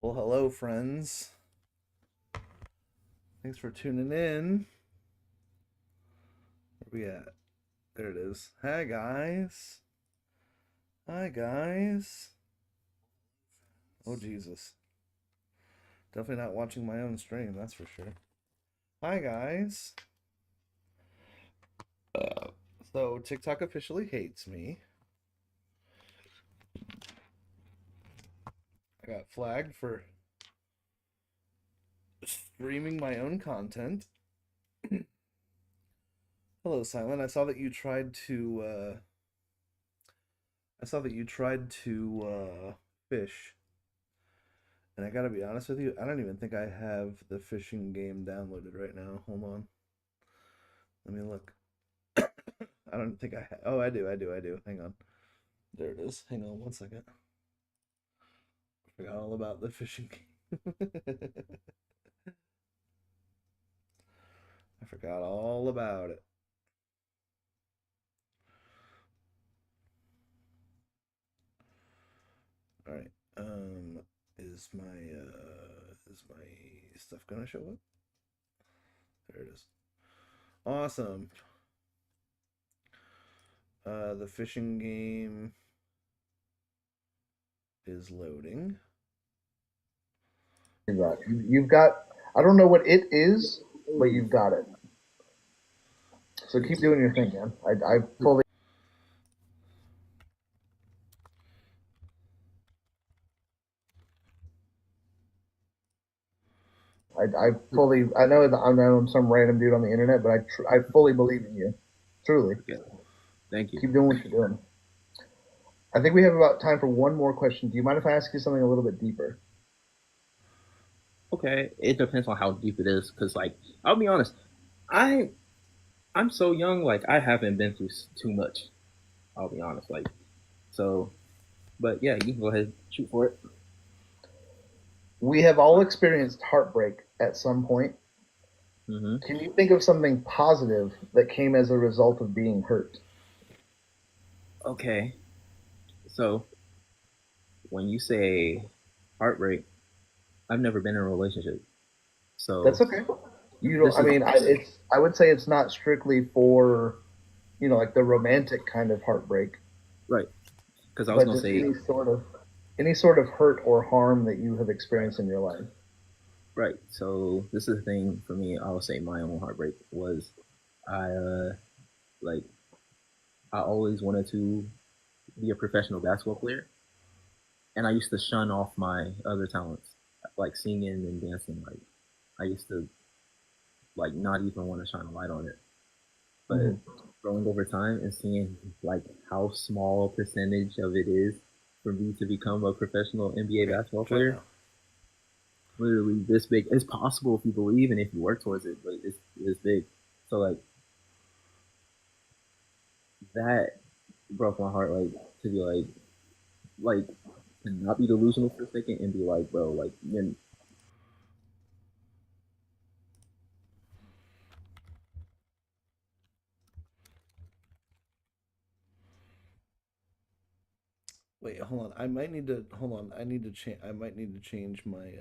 Well, hello, friends. Thanks for tuning in. Where we at? There it is. Hi, guys. Hi, guys. Oh, Jesus. Definitely not watching my own stream, that's for sure. Hi, guys. So, TikTok officially hates me. I got flagged for streaming my own content. Hello, Silent. I saw that you tried to fish. And I gotta be honest with you, I don't even think I have the fishing game downloaded right now. Hold on. Let me look. I don't think I oh, I do. Hang on. There it is. Hang on one second. I forgot all about the fishing game. I forgot all about it. All right. Is my stuff gonna show up? There it is. Awesome. The fishing game is loading. You've got, I don't know what it is, but you've got it. So keep doing your thing, man. I know I'm some random dude on the internet, but I fully believe in you. Truly. Okay. Thank you. Keep doing what you're doing. I think we have about time for one more question. Do you mind if I ask you something a little bit deeper? Okay, it depends on how deep it is, because I'll be honest, I I'm so young, I haven't been through too much. I'll be honest, so. But yeah, you can go ahead shoot for it. We have all experienced heartbreak at some point. Hmm. Can you think of something positive that came as a result of being hurt? Okay, so when you say heartbreak, I've never been in a relationship, That's so okay. You don't. this I is mean, it's. I would say it's not strictly for like the romantic kind of heartbreak, right. Because I was but gonna just say any sort of hurt or harm that you have experienced in your life. right. So this is the thing for me. I would say my own heartbreak was I like I always wanted to be a professional basketball player, and I used to shun off my other talents, like singing and dancing. I used to not even want to shine a light on it. But Mm-hmm. growing over time and seeing how small a percentage of it is for me to become a professional NBA Okay, basketball try it player, now. literally this big. It's possible if you believe and if you work towards it, but it's this big. So that broke my heart. To be like to not be delusional for a second and be like, bro, you Wait, hold on. I might need to hold on. I need to change. I might need to change my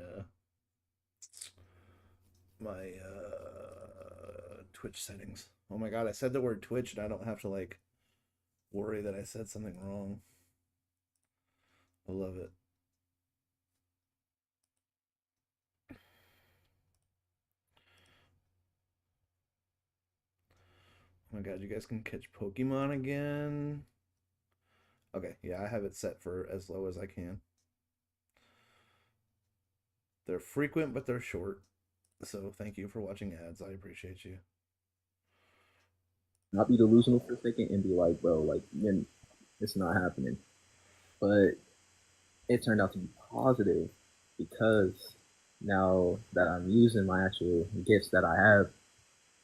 Twitch settings. Oh my god, I said the word Twitch and I don't have to worry that I said something wrong. I love it. Oh my god, you guys can catch Pokemon again. Okay, yeah, I have it set for as low as I can. They're frequent, but they're short. So thank you for watching ads. I appreciate you. not be delusional for a second and be like, bro, it's not happening. But it turned out to be positive because now that I'm using my actual gifts that I have,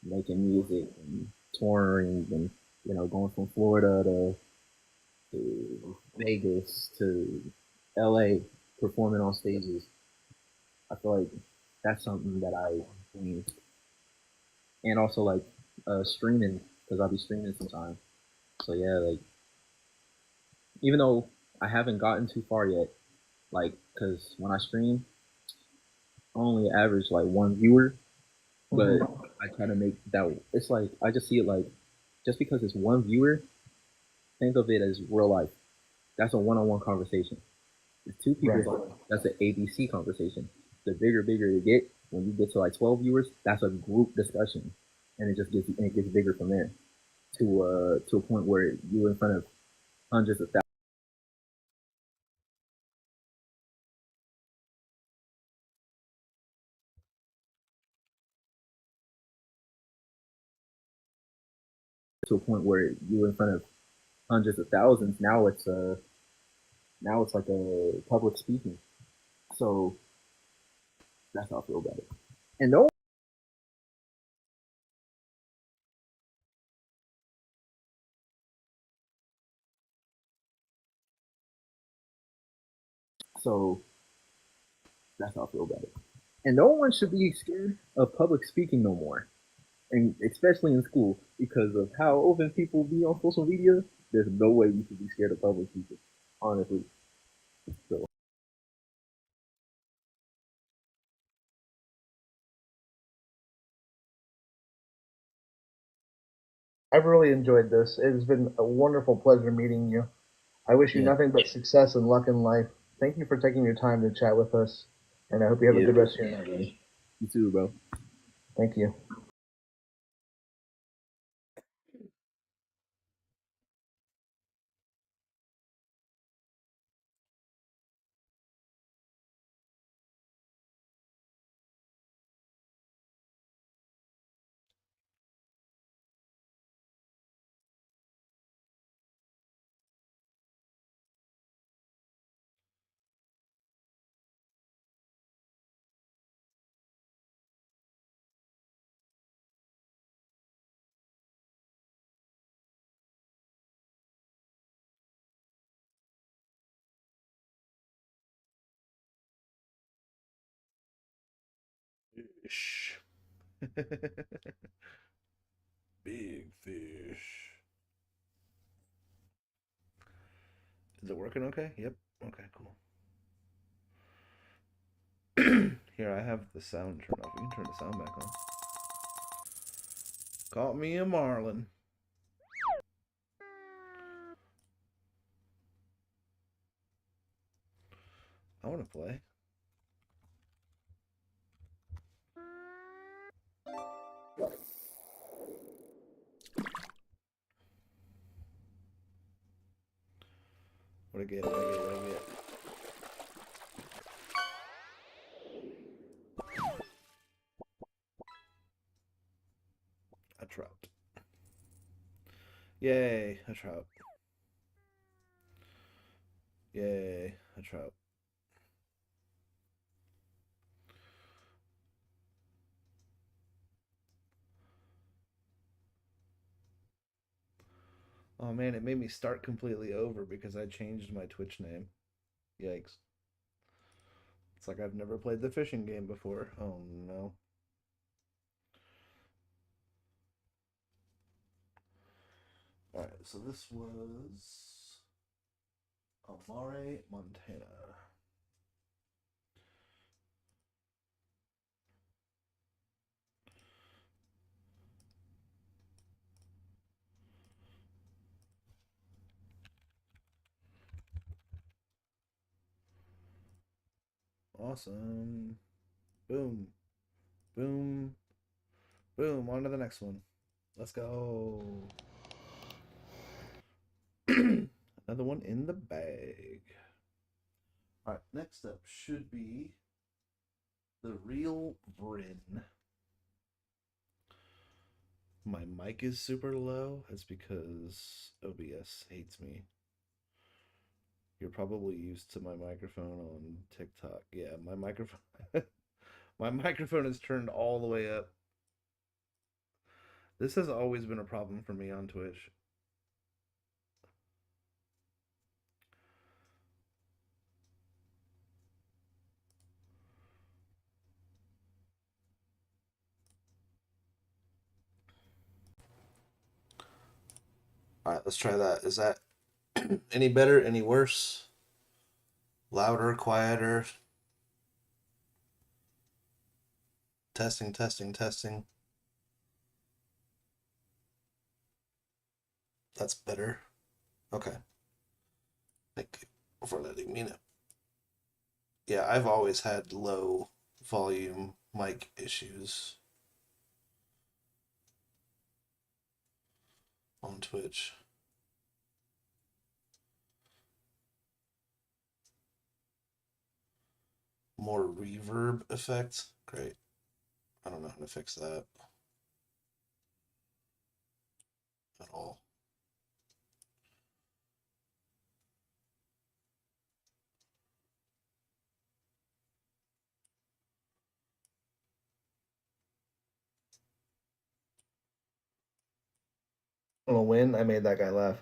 making music and touring and going from Florida to Vegas to LA, performing on stages, I feel like that's something that I need. And also streaming, because I'll be streaming sometimes. So yeah, even though I haven't gotten too far yet, because when I stream, only average like one viewer, but Mhm. I try to make that. It's like I just see it like just because it's one viewer, think of it as real life. That's a one-on-one conversation. If two people Right. talk, that's an ABC conversation. The bigger you get, when you get to like 12 viewers, that's a group discussion, and it gets bigger from there to a point where you're in front of hundreds of thousands. To a point where you're in front of hundreds of thousands. Now it's like a public speaking. So that's how I feel about it. And no, so that's how I feel about it. And no one should be scared of public speaking no more, and especially in school because of how open people be on social media. There's no way you should be scared of public speaking, honestly. So I've really enjoyed this. It has been a wonderful pleasure meeting you. I wish you yeah, nothing but success and luck in life. Thank you for taking your time to chat with us, and I hope you have a yeah, good rest of your night, buddy. you too, bro. Thank you. Fish. Big fish. Is it working okay? Yep. Okay, cool. Here, I have the sound turned off. You can turn the sound back on. Caught me a marlin. I want to play. What I get? What I get? What I get? A trout. Yay, a trout. Yay, a trout. Oh man, it made me start completely over because I changed my Twitch name. Yikes. It's like I've never played the fishing game before. Oh no. Alright, so this was Amare, Montana. Awesome. Boom. Boom. Boom. On to the next one. Let's go. Another one in the bag. All right, next up should be the real Bryn. My mic is super low. That's because OBS hates me. You're probably used to my microphone on TikTok. Yeah, my microphone my microphone is turned all the way up. This has always been a problem for me on Twitch. All right, let's try that. Is that any better? Any worse? Louder? Quieter? Testing, testing, testing. That's better. Okay. Thank you for letting me know. Yeah, I've always had low volume mic issues on Twitch. More reverb effect. Great. I don't know how to fix that at all. I'm gonna win. I made that guy laugh.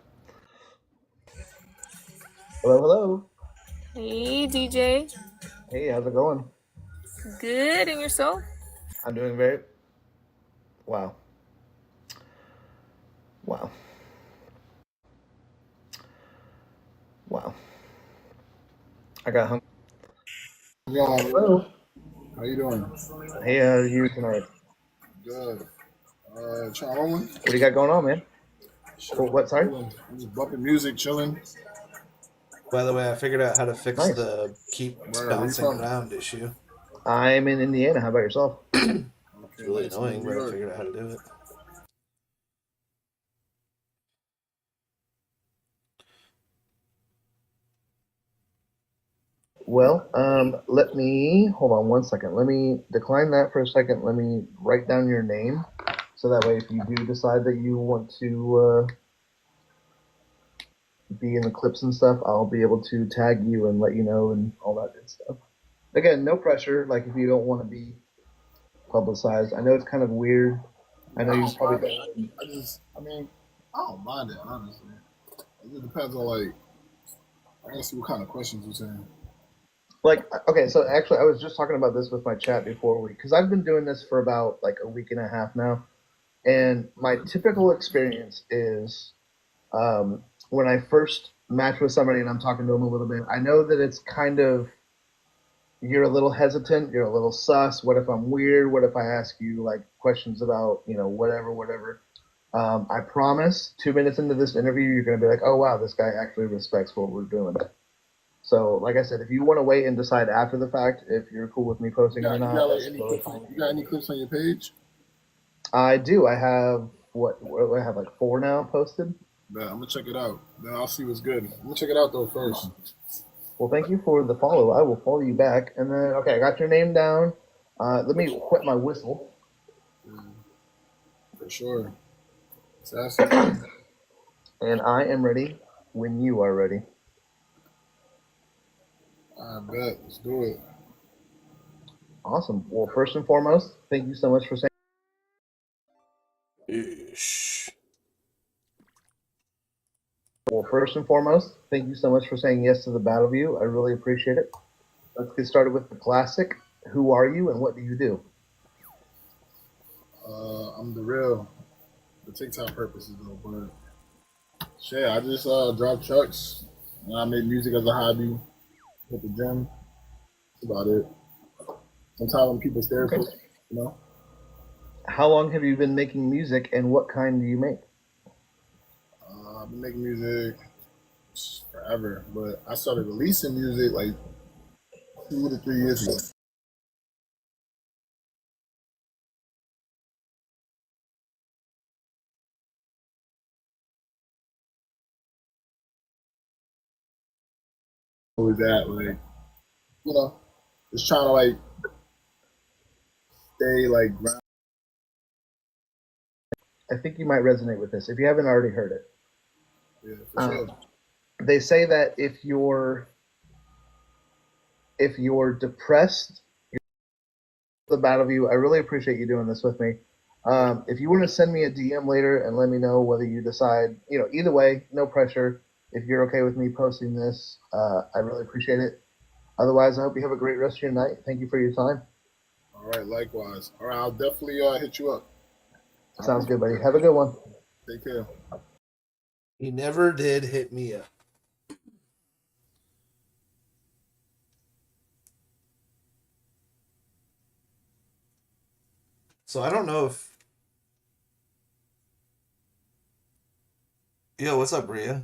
Hello, hello. Hey, DJ. Hey, how's it going? Good, and yourself? I'm doing very. Wow. Wow. Wow. I got hung. Yo, Hello. how you doing? Hey, how are you tonight? Good. Trying rolling? What do you got going on, man? What? Sorry. Rolling. I'm just bumping music, chilling. By the way, I figured out how to fix Nice. the keep Where you bouncing from? around issue. I'm in Indiana. How about yourself? Okay, It's really nice. I'm in annoying, New but I York. figured out how to do it. Well, let me hold on one second. Let me decline that for a second. Let me write down your name, so that way, if you do decide that you want to be in the clips and stuff, I'll be able to tag you and let you know and all that good stuff. Again, no pressure. Like if you don't want to be publicized, I know it's kind of weird. I know I you don't probably mind it. I don't mind it, honestly. It just depends on, like, I gotta see what kind of questions you're saying. like okay. So actually, I was just talking about this with my chat before because I've been doing this for about like a week and a half now, and my typical experience is when I first match with somebody and I'm talking to them a little bit, I know that it's kind of you're a little hesitant, you're a little sus. What if I'm weird? What if I ask you like questions about whatever, whatever? I promise, 2 minutes into this interview, you're gonna be like, oh wow, this guy actually respects what we're doing. So, like I said, if you want to wait and decide after the fact if you're cool with me posting it or You not, got like that's any totally clips? fine. You got any clips on your page? I do. I have what do I have like 4 now posted. Yeah, I'm gonna check it out. Then I'll see what's good. I'm gonna check it out though first. Well, thank you for the follow. I will follow you back. And then, okay, I got your name down. Let me wet my whistle. Yeah, for sure. And I am ready when you are ready. I bet. Let's do it. Awesome. Well, first and foremost, thank you so much for saying. Eesh. Well, first and foremost, thank you so much for saying yes to the battle view. I really appreciate it. Let's get started with the classic. Who are you and what do you do? I'm the real, for TikTok purposes though, but shit, I just drive trucks and I make music as a hobby. Hit the gym. That's about it. Sometimes I'm people's therapist, you know. How long have you been making music and what kind do you make? I've been making music forever, but I started releasing music like 2 to 3 years ago. What was that like? You know, just trying to like stay like ground. I think you might resonate with this if you haven't already heard it. Yeah, for sure. They say that if you're depressed, the battle view. I really appreciate you doing this with me. If you want to send me a DM later and let me know whether you decide, either way, no pressure. If you're okay with me posting this, I really appreciate it. Otherwise, I hope you have a great rest of your night. Thank you for your time. All right, likewise. All right, I'll definitely hit you up. Sounds good, buddy. Have a good one. Take care. He never did hit me up. So I don't know if. Yo, what's up, Bria?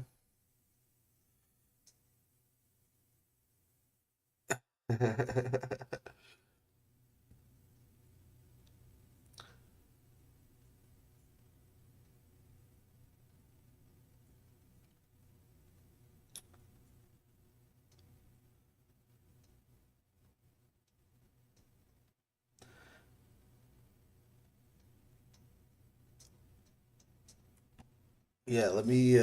Yeah, let me.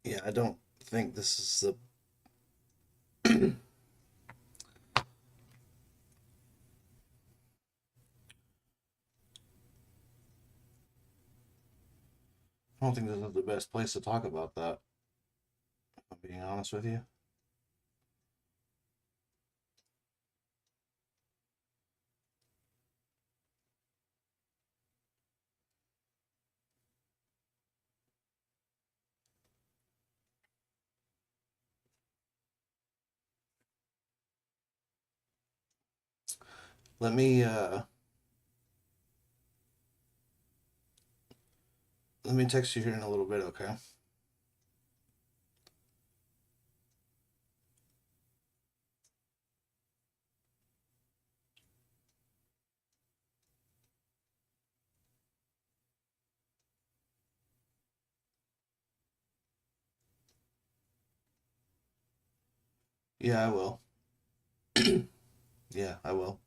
Yeah, I don't think this is the. I don't think this is the best place to talk about that. If I'm being honest with you. Let me. Let me text you here in a little bit, okay? Yeah, I will. Yeah, I will.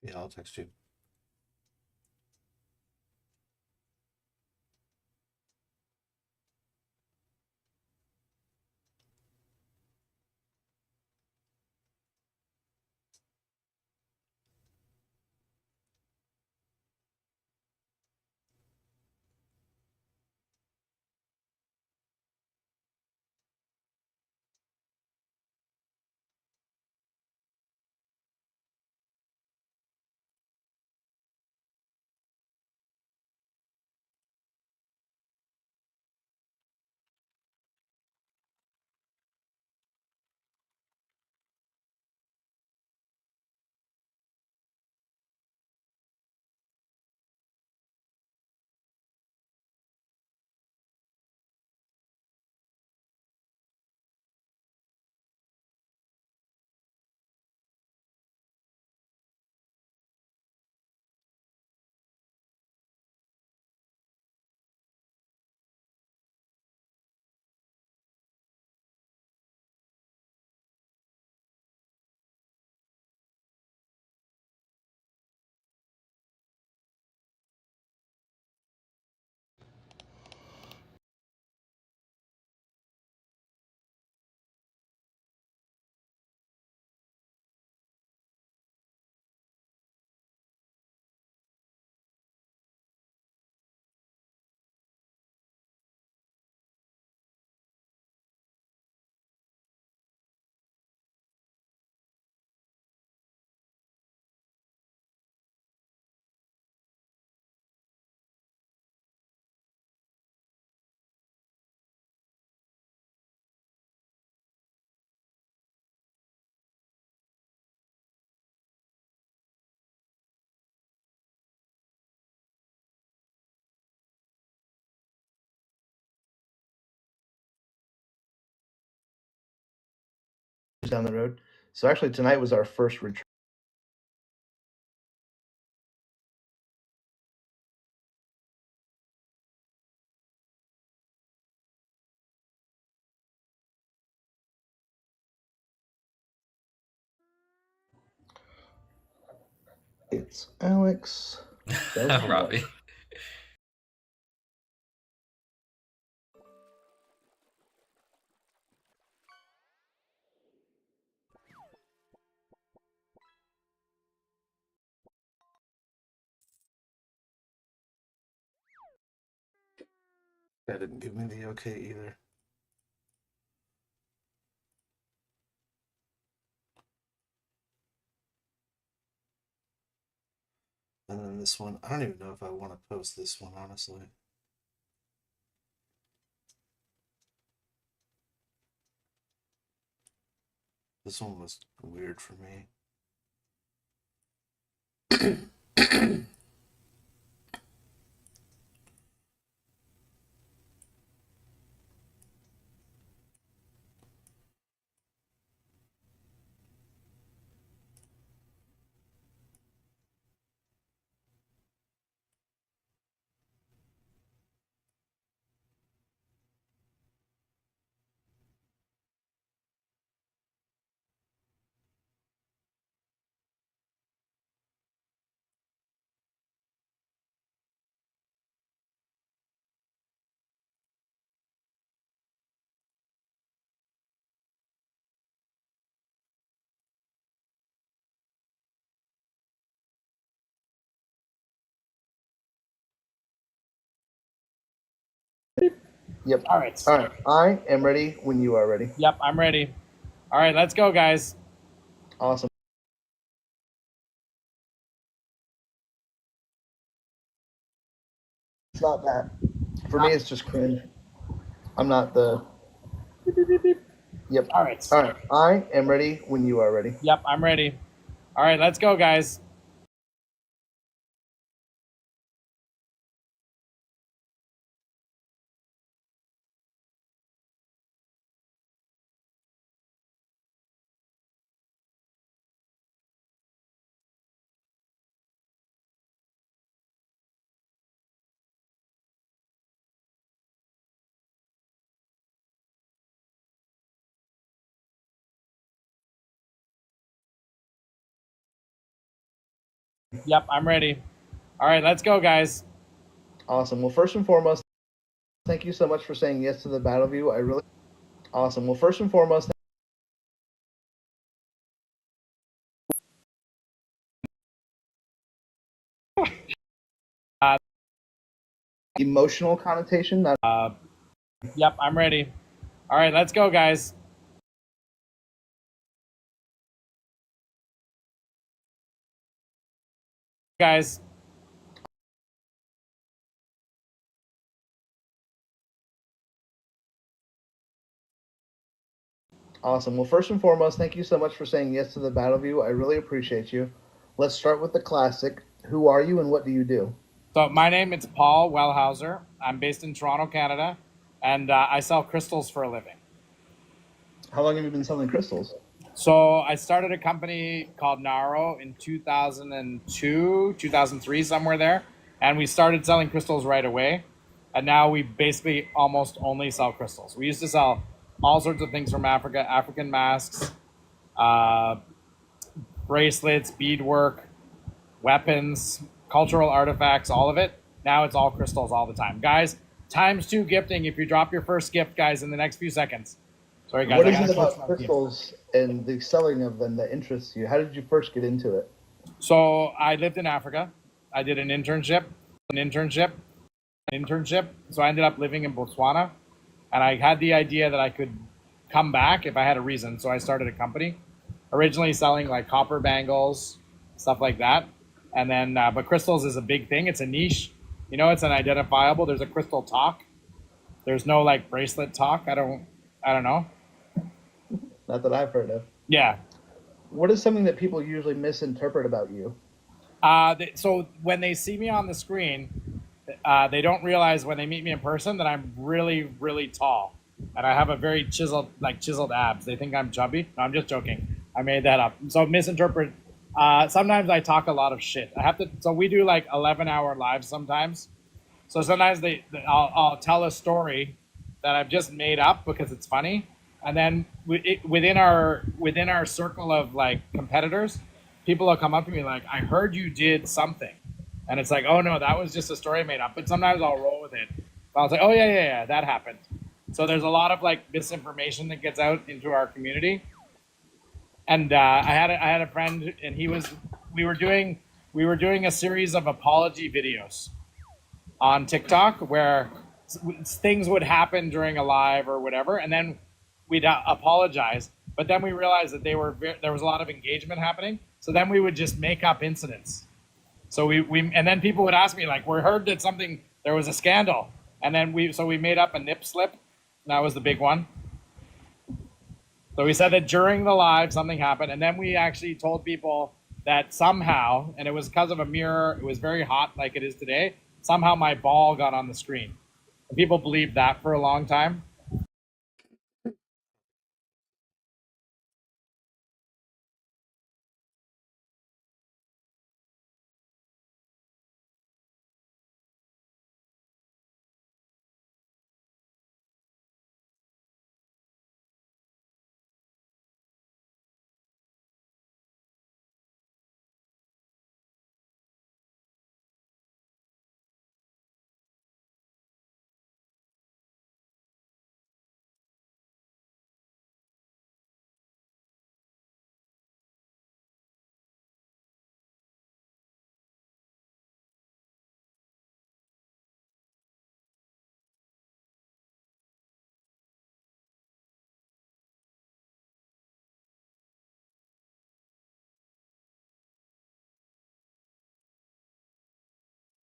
Yeah, I'll text you. down the road. So actually, tonight was our first return. It's Alex. That was too Robbie. much. That didn't give me the okay either. And then this one, I don't even know if I want to post this one, honestly. This one was weird for me. Yep. All right. All right. I am ready when you are ready. Yep, I'm ready. All right, let's go, guys. Awesome. It's not that. For me, it's just cringe. I'm not the. Yep. All right. All right. I am ready when you are ready. Yep, I'm ready. All right, let's go, guys. Yep, I'm ready. All right, let's go, guys. Awesome. Well, first and foremost, thank you so much for saying yes to the battle view. I really. Awesome. Well, first and foremost, emotional connotation. That Yep, I'm ready. All right, let's go, guys. Guys. Awesome. Well, first and foremost, thank you so much for saying yes to the battle view. I really appreciate you. Let's start with the classic. Who are you and what do you do? So my name is Paul Wellhauser. I'm based in Toronto, Canada, and I sell crystals for a living. How long have you been selling crystals? So I started a company called Naro in 2002, 2003, somewhere there, and we started selling crystals right away. And now we basically almost only sell crystals. We used to sell all sorts of things from Africa, African masks, bracelets, beadwork, weapons, cultural artifacts, all of it. Now it's all crystals all the time. Guys, ×2 gifting if you drop your first gift, guys, in the next few seconds. Sorry, guys. What is it about crystals and the selling of them that interests you? How did you first get into it? So I lived in Africa. I did an internship. So I ended up living in Botswana, and I had the idea that I could come back if I had a reason. So I started a company, originally selling like copper bangles, stuff like that. And then, but crystals is a big thing. It's a niche. You know, it's an identifiable. There's a crystal talk. There's no like bracelet talk. I don't know. Not that I've heard of. Yeah. What is something that people usually misinterpret about you? So when they see me on the screen, they don't realize when they meet me in person that I'm really, really tall, and I have a very chiseled abs. They think I'm chubby. No, I'm just joking. I made that up. So misinterpret. Sometimes I talk a lot of shit. I have to. So we do like 11-hour lives sometimes. So sometimes I'll tell a story that I've just made up because it's funny, and then within our circle of like competitors, people will come up to me like, "I heard you did something," and it's like, oh no, that was just a story made up. But sometimes I'll roll with it. I'll say, oh yeah, that happened. So there's a lot of like misinformation that gets out into our community. And I had a friend, and we were doing a series of apology videos on TikTok where things would happen during a live or whatever, and then we'd apologize. But then we realized that there was a lot of engagement happening. So then we would just make up incidents. So we and then people would ask me like, we heard that there was a scandal, and then we made up a nip slip. That was the big one. So we said that during the live something happened, and then we actually told people that somehow, and it was because of a mirror, it was very hot like it is today, somehow my ball got on the screen. And people believed that for a long time.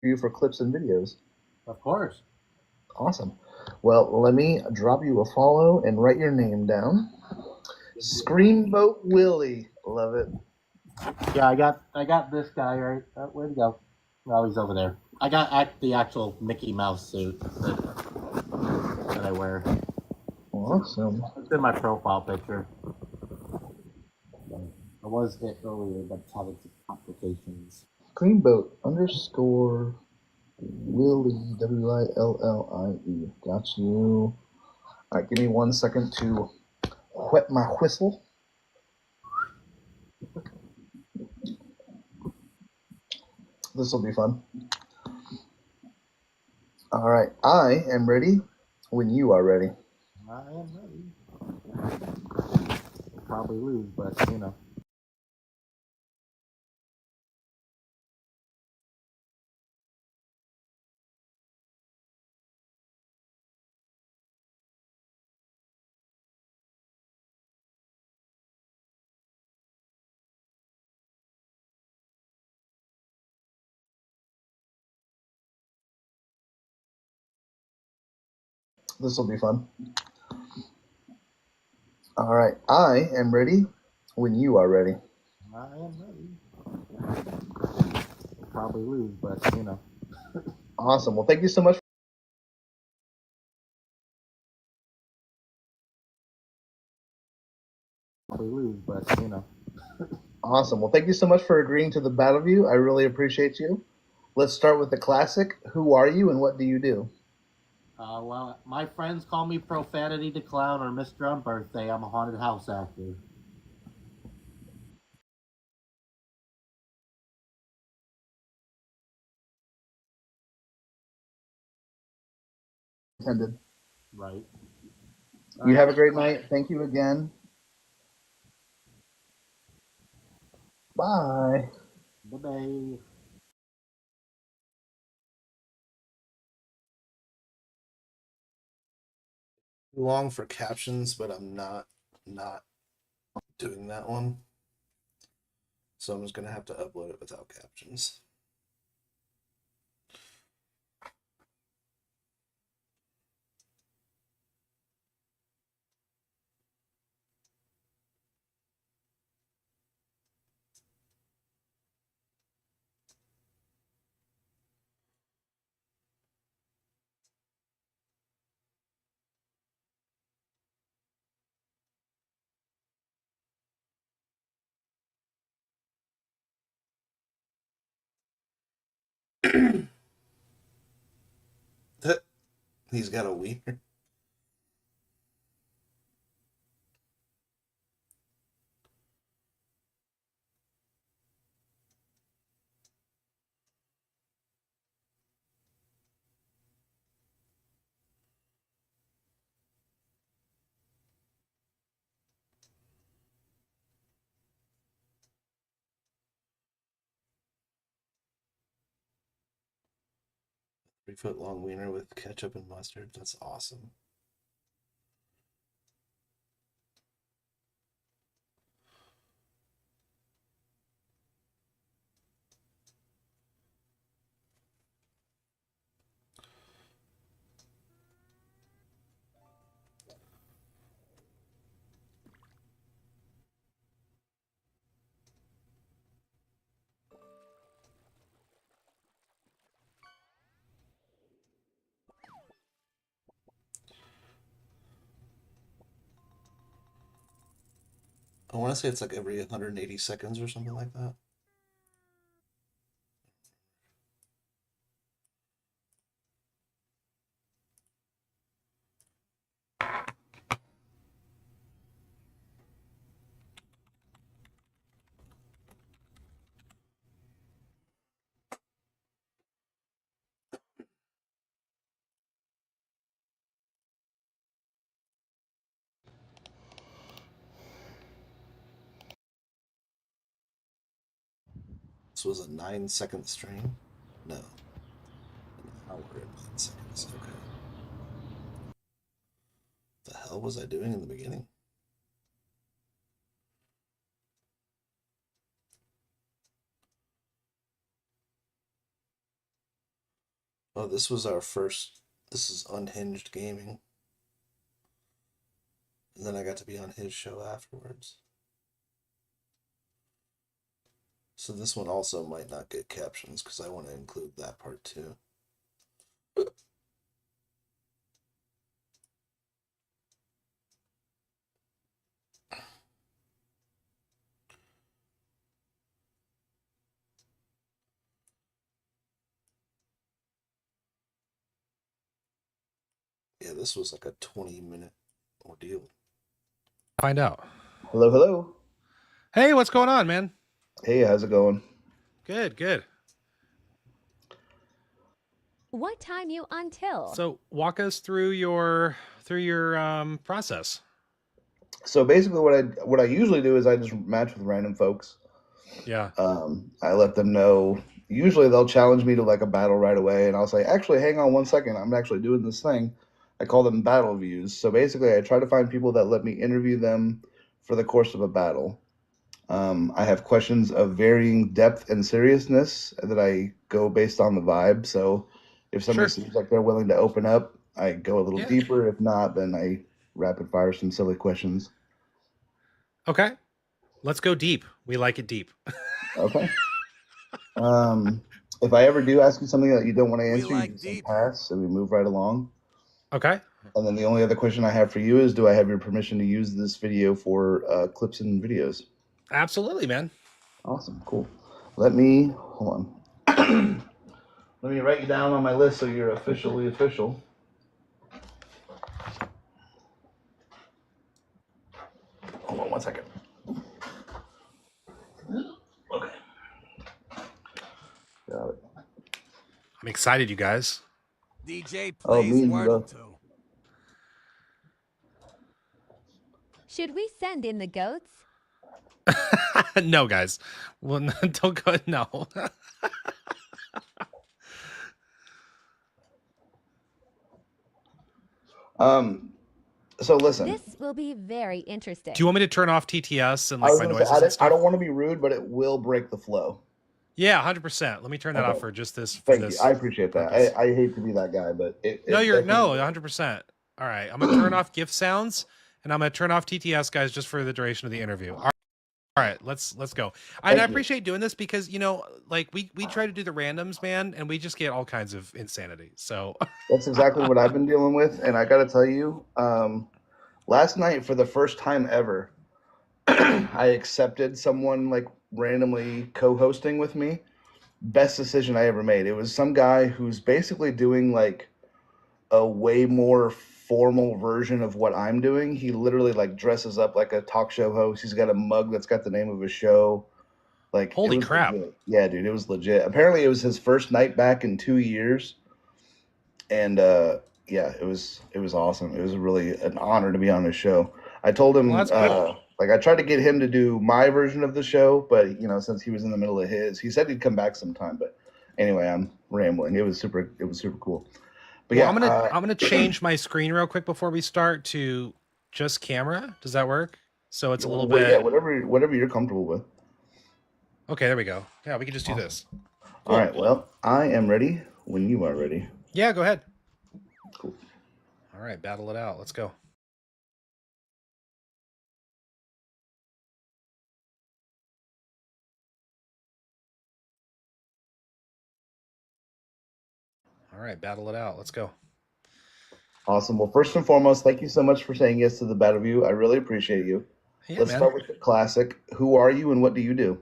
You for clips and videos. Of course. Awesome. Well, let me drop you a follow and write your name down. Screamboat Willie. Love it. Yeah, I got this guy right. Where'd he go? Oh, he's over there. I got the actual Mickey Mouse suit that I wear. Awesome. It's in my profile picture. I was hit earlier, but it's having some complications. Screamboat _ Willie, Willie. Got you. All right, give me 1 second to wet my whistle. This will be fun. All right, I am ready when you are ready. I am ready. Probably lose, but you know. This will be fun. All right, I am ready when you are ready. I am ready. Probably lose, but you know. Awesome. Well, thank you so much. Probably lose, but you know. Awesome. Well, thank you so much for agreeing to the battle view. I really appreciate you. Let's start with the classic. Who are you and what do you do? Well, my friends call me Profanity the Clown or Mr. Unbirthday. I'm a haunted house actor. Intended. Right. You have a great night. Thank you again. Bye. Bye-bye. Long for captions, but I'm not doing that one. So I'm just gonna have to upload it without captions. He's got a wiener. 3-foot long wiener with ketchup and mustard. That's awesome. I want to say it's like every 180 seconds or something like that. This was a 9-second stream? No. An hour and 9 seconds. Okay. The hell was I doing in the beginning? Oh, this was our first. This is Unhinged Gaming. And then I got to be on his show afterwards. So this one also might not get captions because I want to include that part too. Yeah, this was like a 20-minute ordeal. Find out. Hello, hello. Hey, what's going on, man? Hey, how's it going? Good, good. What time you until? So walk us through your process. So basically, what I usually do is I just match with random folks. Yeah. I let them know. Usually, they'll challenge me to like a battle right away, and I'll say, "Actually, hang on one second. I'm actually doing this thing." I call them battle views. So basically, I try to find people that let me interview them for the course of a battle. I have questions of varying depth and seriousness that I go based on the vibe. So if somebody Sure. seems like they're willing to open up, I go a little Yeah. deeper. If not, then I rapid fire some silly questions. Okay. Let's go deep. We like it deep. Okay. If I ever do ask you something that you don't want to answer, you just say pass and we move right along. Okay. And then the only other question I have for you is, do I have your permission to use this video for clips and videos? Absolutely, man. Awesome. Cool. Hold on. Let me write you down on my list so you're officially official. Hold on one second. Okay. Got it. I'm excited, you guys. DJ Oh, plays me and Wordle you too. Should we send in the goats? No, guys. Well, don't go. No. So listen. This will be very interesting. Do you want me to turn off TTS and I like was my gonna noises say, and stuff? I don't want to be rude, but it will break the flow. Yeah, 100%. Let me turn that Okay. off for just this. Thank you. I appreciate that. purpose. I hate to be that guy, but No, you're 100%. All right, I'm gonna turn off GIF sounds and I'm gonna turn off TTS, guys, just for the duration of the interview. All right, let's go. And I appreciate doing this because like we try to do the randoms, man, and we just get all kinds of insanity. So That's exactly what I've been dealing with, and I got to tell you, last night for the first time ever, I accepted someone like randomly co-hosting with me. Best decision I ever made. It was some guy who's basically doing like a way more formal version of what I'm doing. He literally like dresses up like a talk show host. He's got a mug that's got the name of his show. Like, holy crap. Legit. Yeah, dude, it was legit. Apparently it was his first night back in 2 years. And yeah, it was awesome. It was really an honor to be on his show. I told him like I tried to get him to do my version of the show, but since he was in the middle of his, he said he'd come back sometime. But anyway, rambling. It was super cool. But Well, yeah, I'm gonna change my screen real quick before we start to just camera. Does that work? So it's a little yeah, bit. whatever you're comfortable with. Okay, there we go. Yeah, we can just do this. All right. Well, I am ready when you are ready. Yeah, go ahead. Cool. All right, battle it out. Let's go. All right, battle it out. Let's go. Awesome. Well, first and foremost, thank you so much for saying yes to the Battle View. I really appreciate you. Yeah, Let's man. start with the classic. Who are you and what do you do?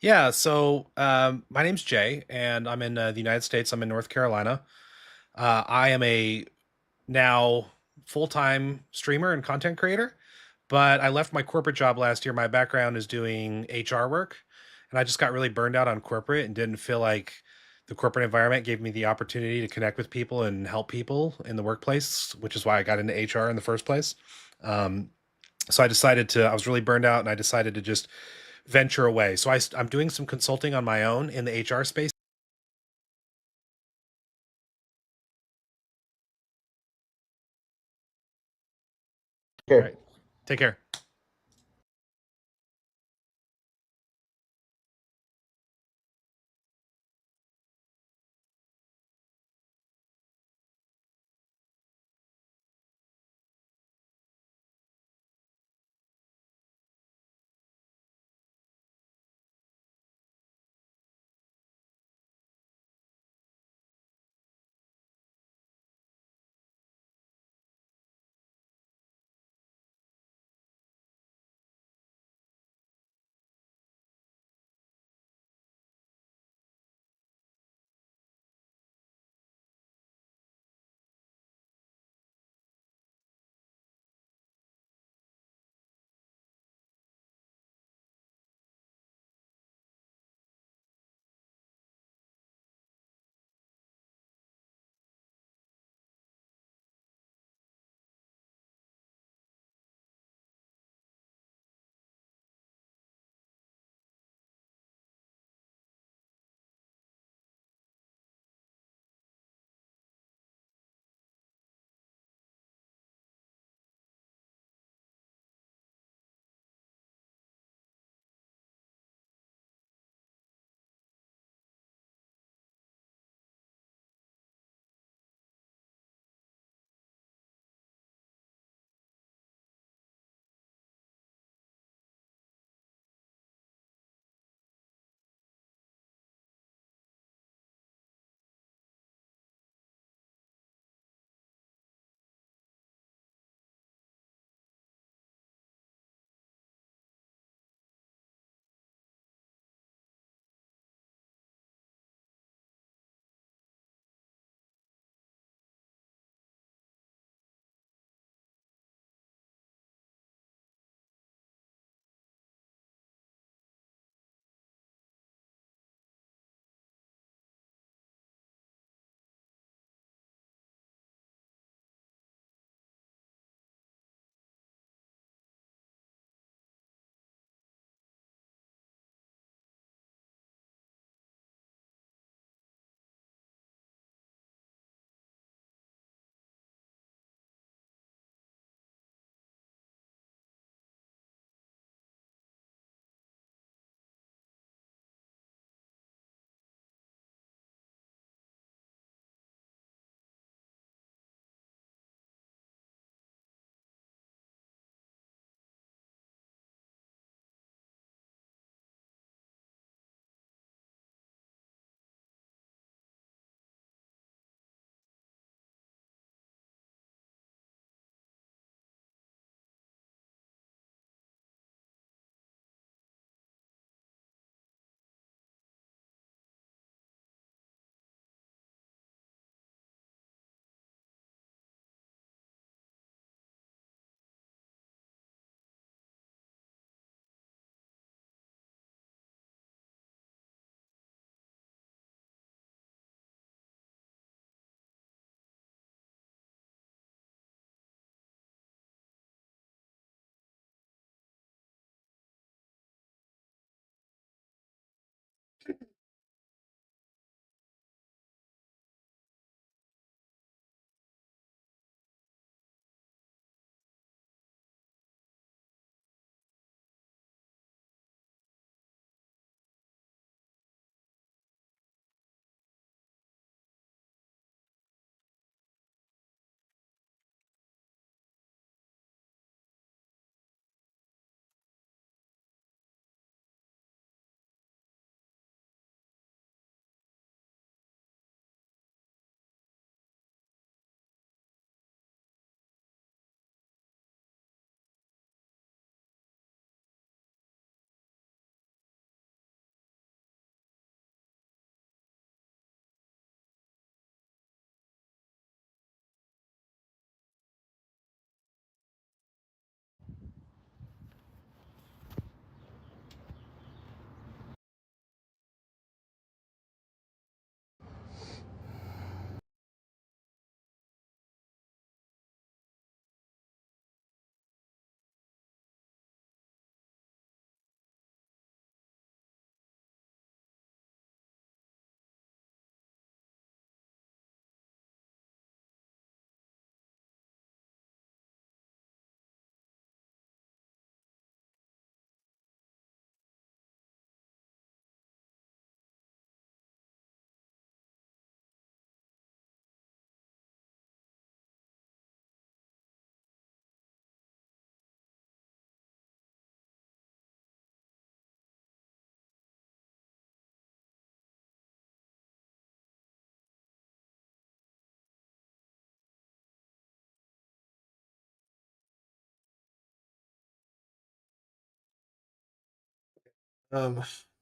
Yeah, so my name's Jay, and I'm in the United States. I'm in North Carolina. I am a now full-time streamer and content creator, but I left my corporate job last year. My background is doing HR work, and I just got really burned out on corporate and didn't feel like the corporate environment gave me the opportunity to connect with people and help people in the workplace, which is why I got into HR in the first place. So I was really burned out, and I decided to just venture away. So I'm doing some consulting on my own in the HR space. All Okay. right. Take care.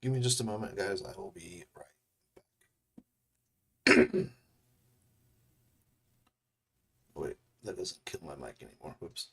Give me just a moment, guys. I will be right back. Oh, wait, that doesn't kill my mic anymore. Whoops.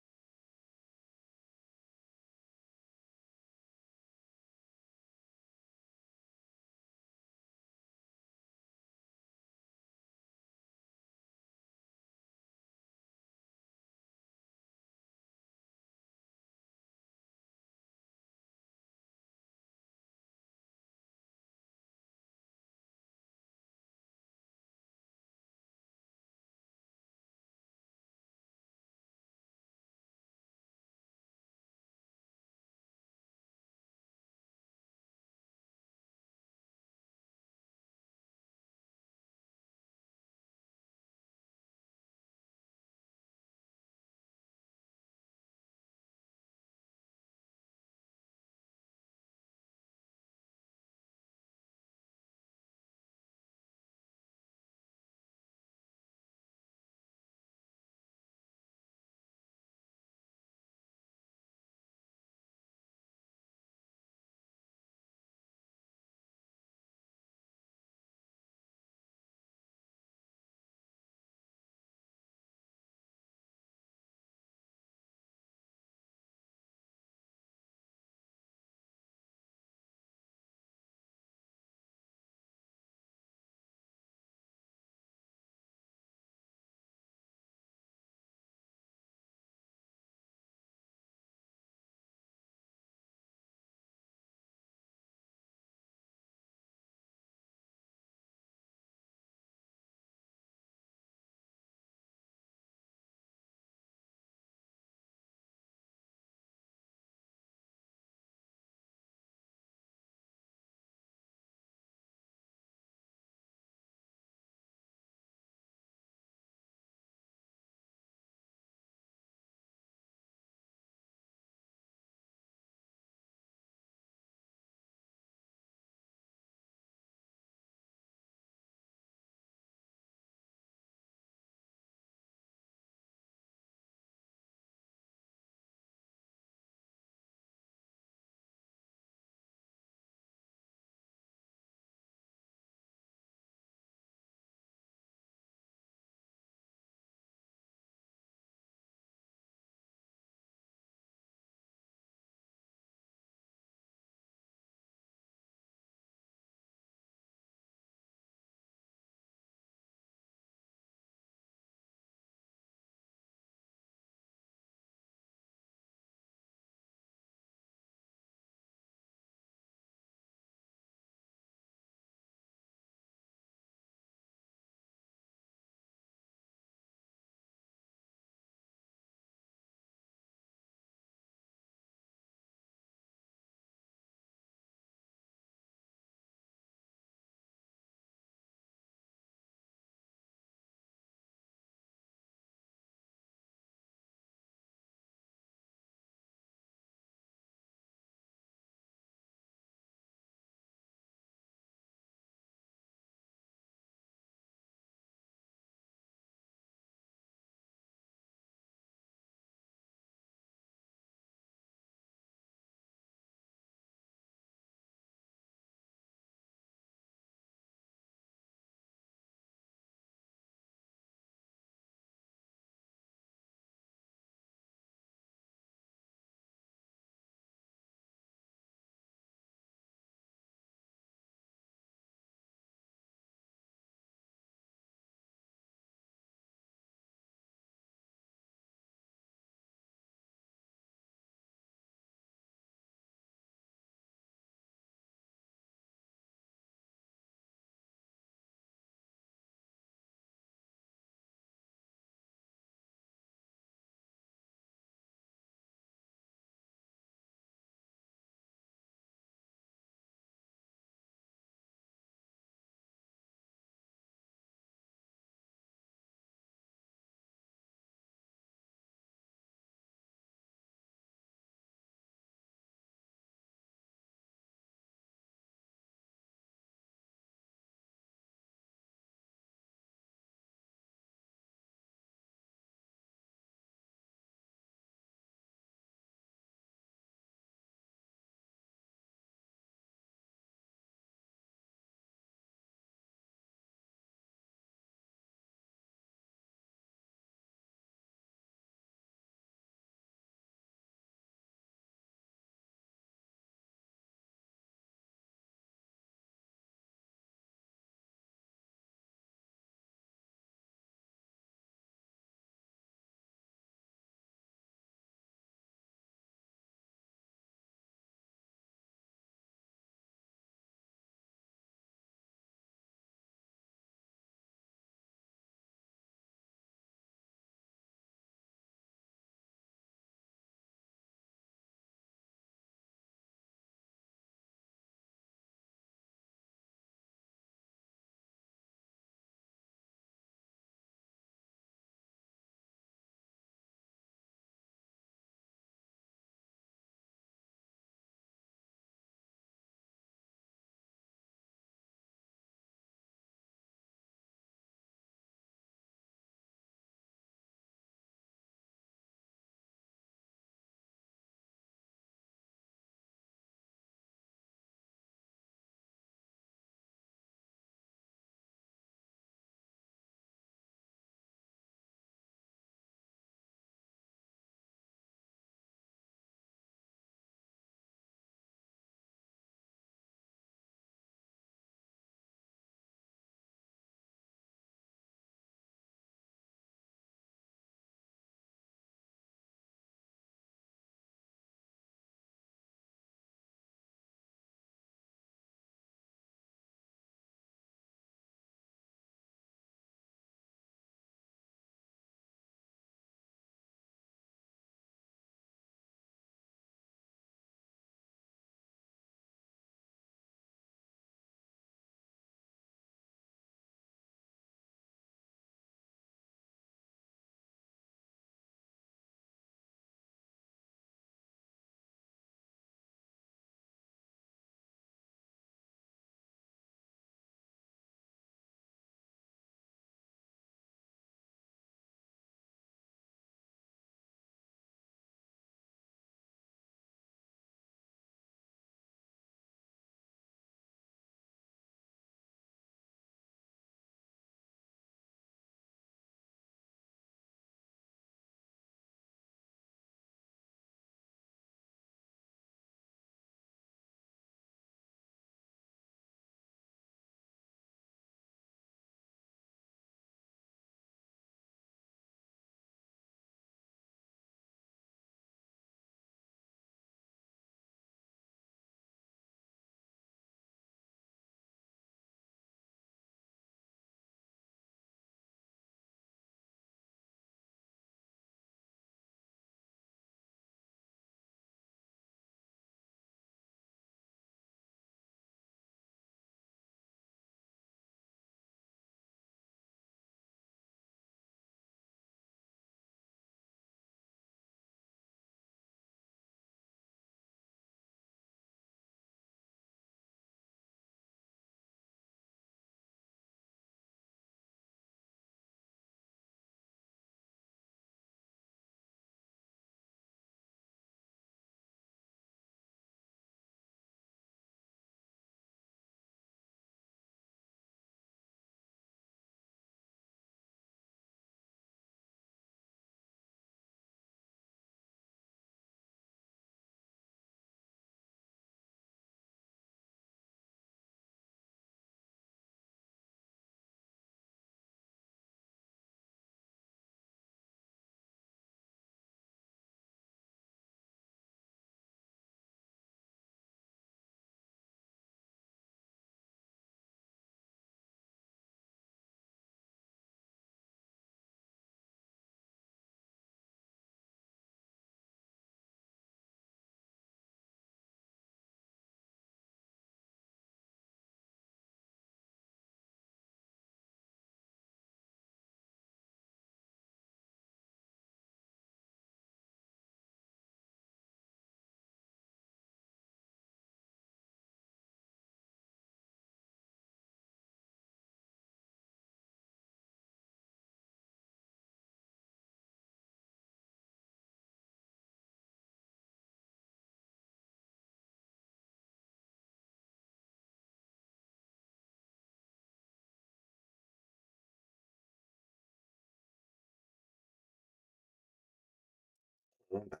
I'm back.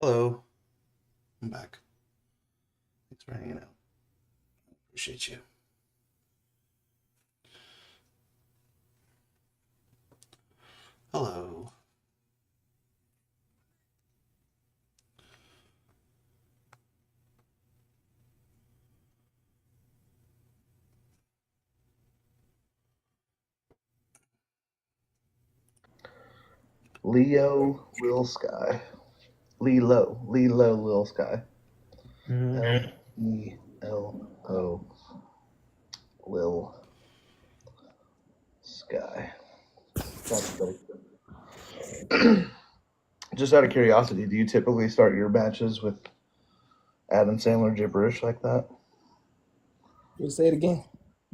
Hello. I'm back. Thanks for hanging out. Appreciate you. Hello. Leo Lil Sky. Lilo Lil Sky. Lelo Lil Sky. Just out of curiosity, do you typically start your matches with Adam Sandler gibberish like that? You say it again.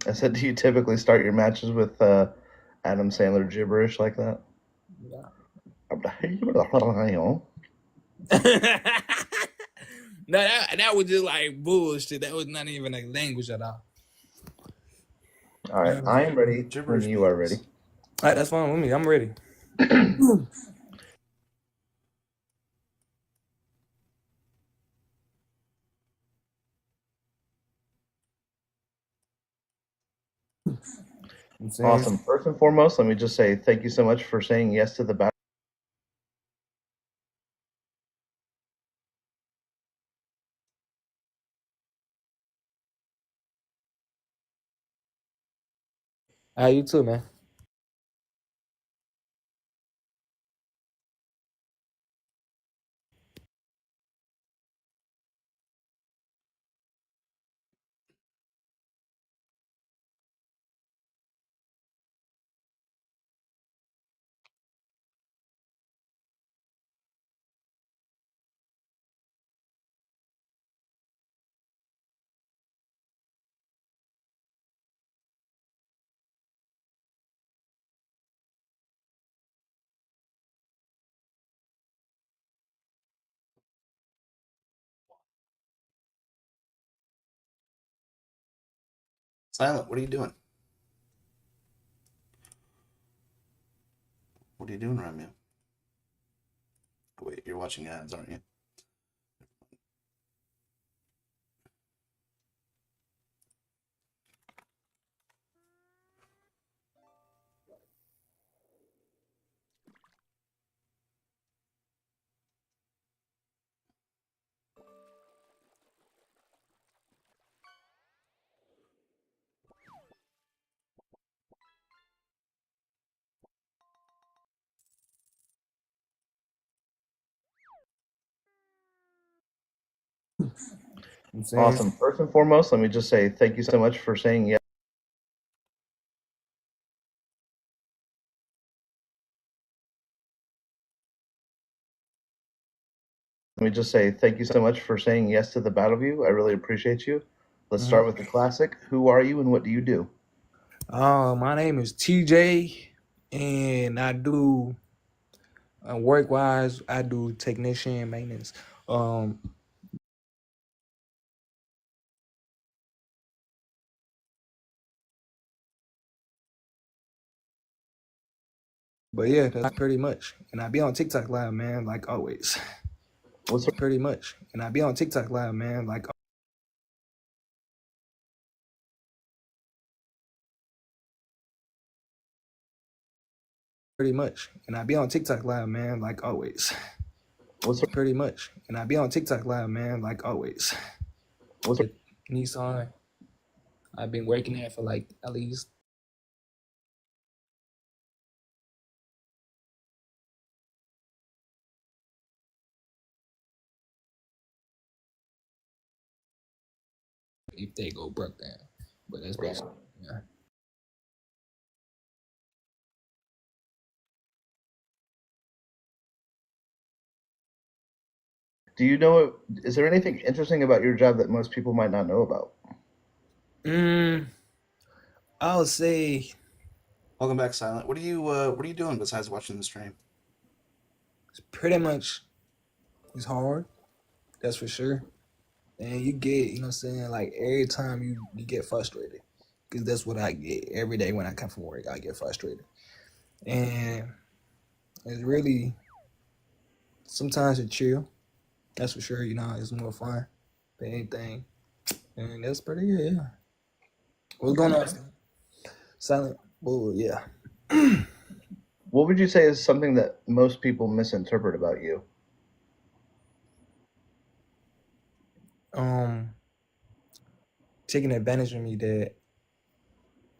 I said, do you typically start your matches with Adam Sandler gibberish like that? Yeah. No, that was just like bullshit. That was not even a language at all. All right, I am ready when you are ready. All right, that's fine with me. I'm ready. Awesome. First and foremost, let me just say thank you so much for saying yes to the battle. You too, man. Silent, what are you doing? What are you doing, Ramya? Oh, wait, you're watching ads, aren't you? Awesome. First and foremost, let me just say thank you so much for saying yes. Let me just say thank you so much for saying yes to the battle view. I really appreciate you. Let's start with the classic. Who are you and what do you do? My name is TJ, and I do work-wise. I do technician maintenance. But yeah, that's pretty much. And I be on TikTok live, man, like always. What's pretty much. And I be on TikTok live, man, like pretty much. And I be on TikTok live, man, like always. What's pretty much. And I be on TikTok live, man, like always. What's Nissan. I've been working there for like at least. If they go broke down, but that's basically yeah. Do you know? Is there anything interesting about your job that most people might not know about? I would say Welcome back, Silent. What are you doing besides watching the stream? it's pretty much it's hard. That's for sure. And you get, you know what I'm saying, like every time you get frustrated. Because that's what I get every day when I come from work. I get frustrated. and it's really sometimes it's chill. That's for sure. You know, it's more fun than anything, and that's pretty good. Yeah. What's going on? Silent. Well, yeah. What would you say is something that most people misinterpret about you? Um, taking advantage of me that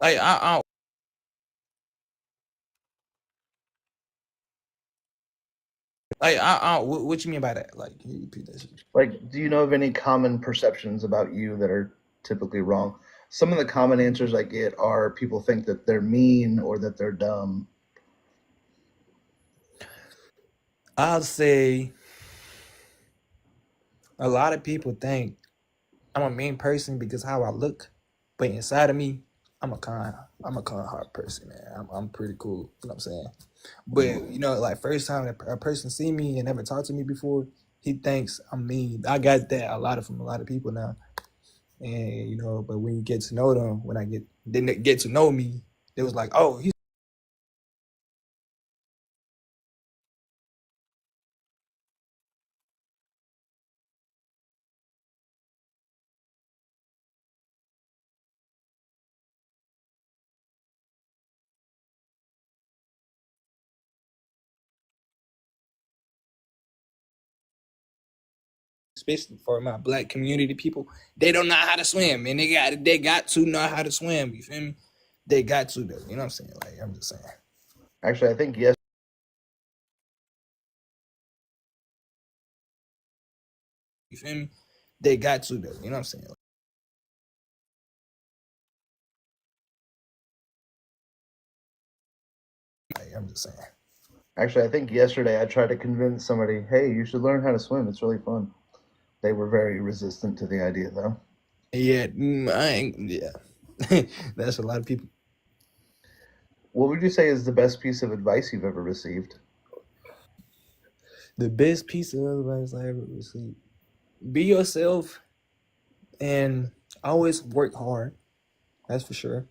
like I what you mean by that? Like, can you repeat that shit? Like, do you know of any common perceptions about you that are typically wrong? Some of the common answers I get are people think that they're mean or that they're dumb. I'll say a lot of people think I'm a mean person because how I look, but inside of me, I'm a kind heart person, man. I'm pretty cool. You know what I'm saying? But you know, like first time a person see me and never talked to me before, he thinks I'm mean. I got that a lot from a lot of people now, and you know, but when you get to know them, when I didn't get to know me, it was like, oh, he's especially for my black community people, they don't know how to swim, and they got to know how to swim. You feel me? They got to though. You know what I'm saying? Like I'm just saying. Actually, I think yes. You feel me? They got to though. You know what I'm saying? Like I'm just saying. Actually, I think yesterday I tried to convince somebody, hey, you should learn how to swim. It's really fun. They were very resistant to the idea, though. Yeah, I ain't. Yeah, that's a lot of people. What would you say is the best piece of advice you've ever received? The best piece of advice I ever received: be yourself and always work hard. That's for sure.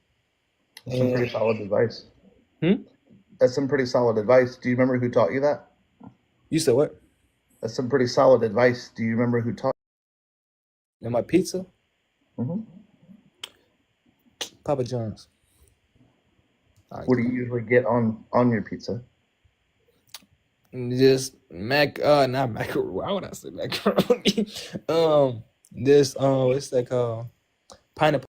That's some pretty And solid advice. hmm? That's some pretty solid advice. Do you remember who taught you that? You said what? That's some pretty solid advice. Do you remember who taught? And my pizza, Mm-hmm. Papa John's. What do you usually get on your pizza? Just not macaroni. Why would I say macaroni? This what's that called? Pineapple.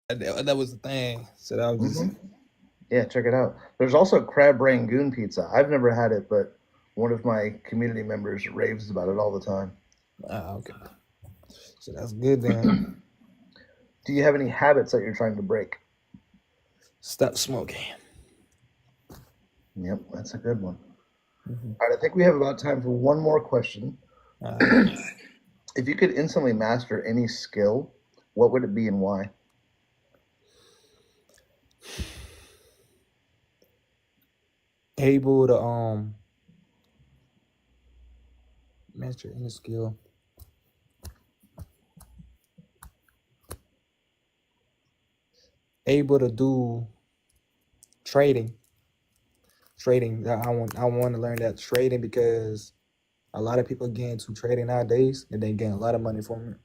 That was the thing. So that was just Mm-hmm. Yeah, check it out. There's also crab rangoon pizza. I've never had it, but one of my community members raves about it all the time. okay. So that's good then. Do you have any habits that you're trying to break? Stop smoking. Yep, that's a good one. Mm-hmm. All right, I think we have about time for one more question. If you could instantly master any skill, what would it be and why? Able to master any skill. Able to do trading. Trading. I want to learn that trading because a lot of people get into trading nowadays and they get a lot of money from it.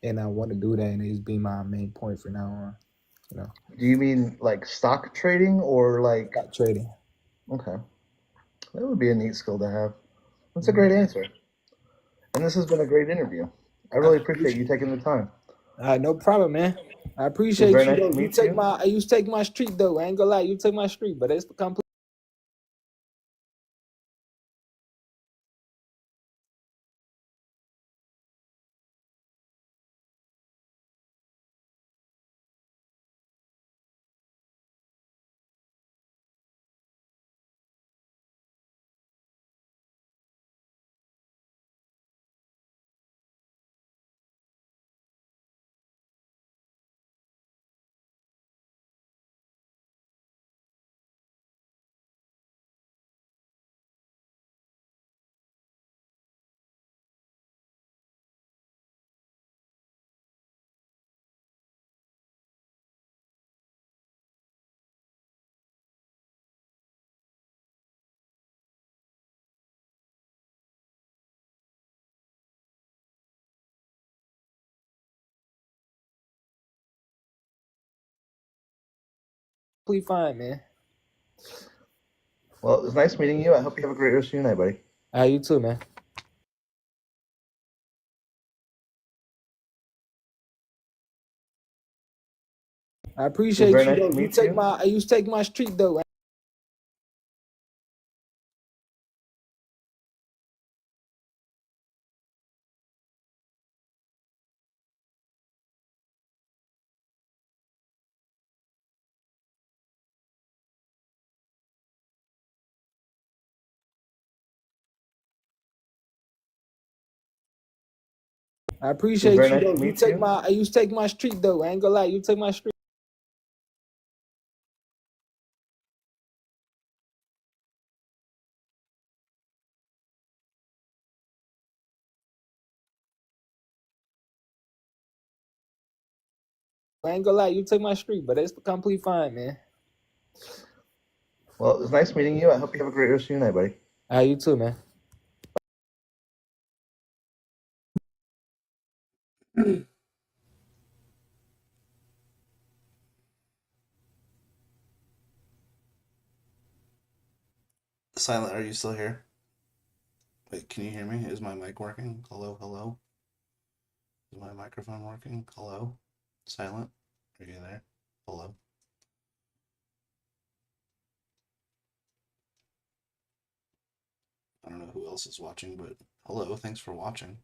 And I want to do that and it's be my main point for now on. You know, Do you mean like stock trading or like, stop trading. okay, that would be a neat skill to have. That's a great answer. And this has been a great interview. I I really appreciate you appreciate taking the time. no problem, man. I It was appreciate very you nice though. to meet you. You take my street though. I ain't gonna lie, you take my street, but it's complete. complete fine, man. Well, it was nice meeting you. I hope you have a great rest of your night, buddy. You too, man. I It was appreciate very you nice though. to meet you. You take my street though. I It was appreciate very you nice though. to meet you. You take my street though. I ain't gonna lie, you take my street. I ain't gonna lie, you take my street, but it's complete fine, man. Well, it was nice meeting you. I hope you have a great rest of your night, buddy. You too, man. Silent, are you still here? Wait, can you hear me? Is my mic working? Hello, hello? Is my microphone working? Hello? Silent, are you there? Hello? I don't know who else is watching, but hello, thanks for watching.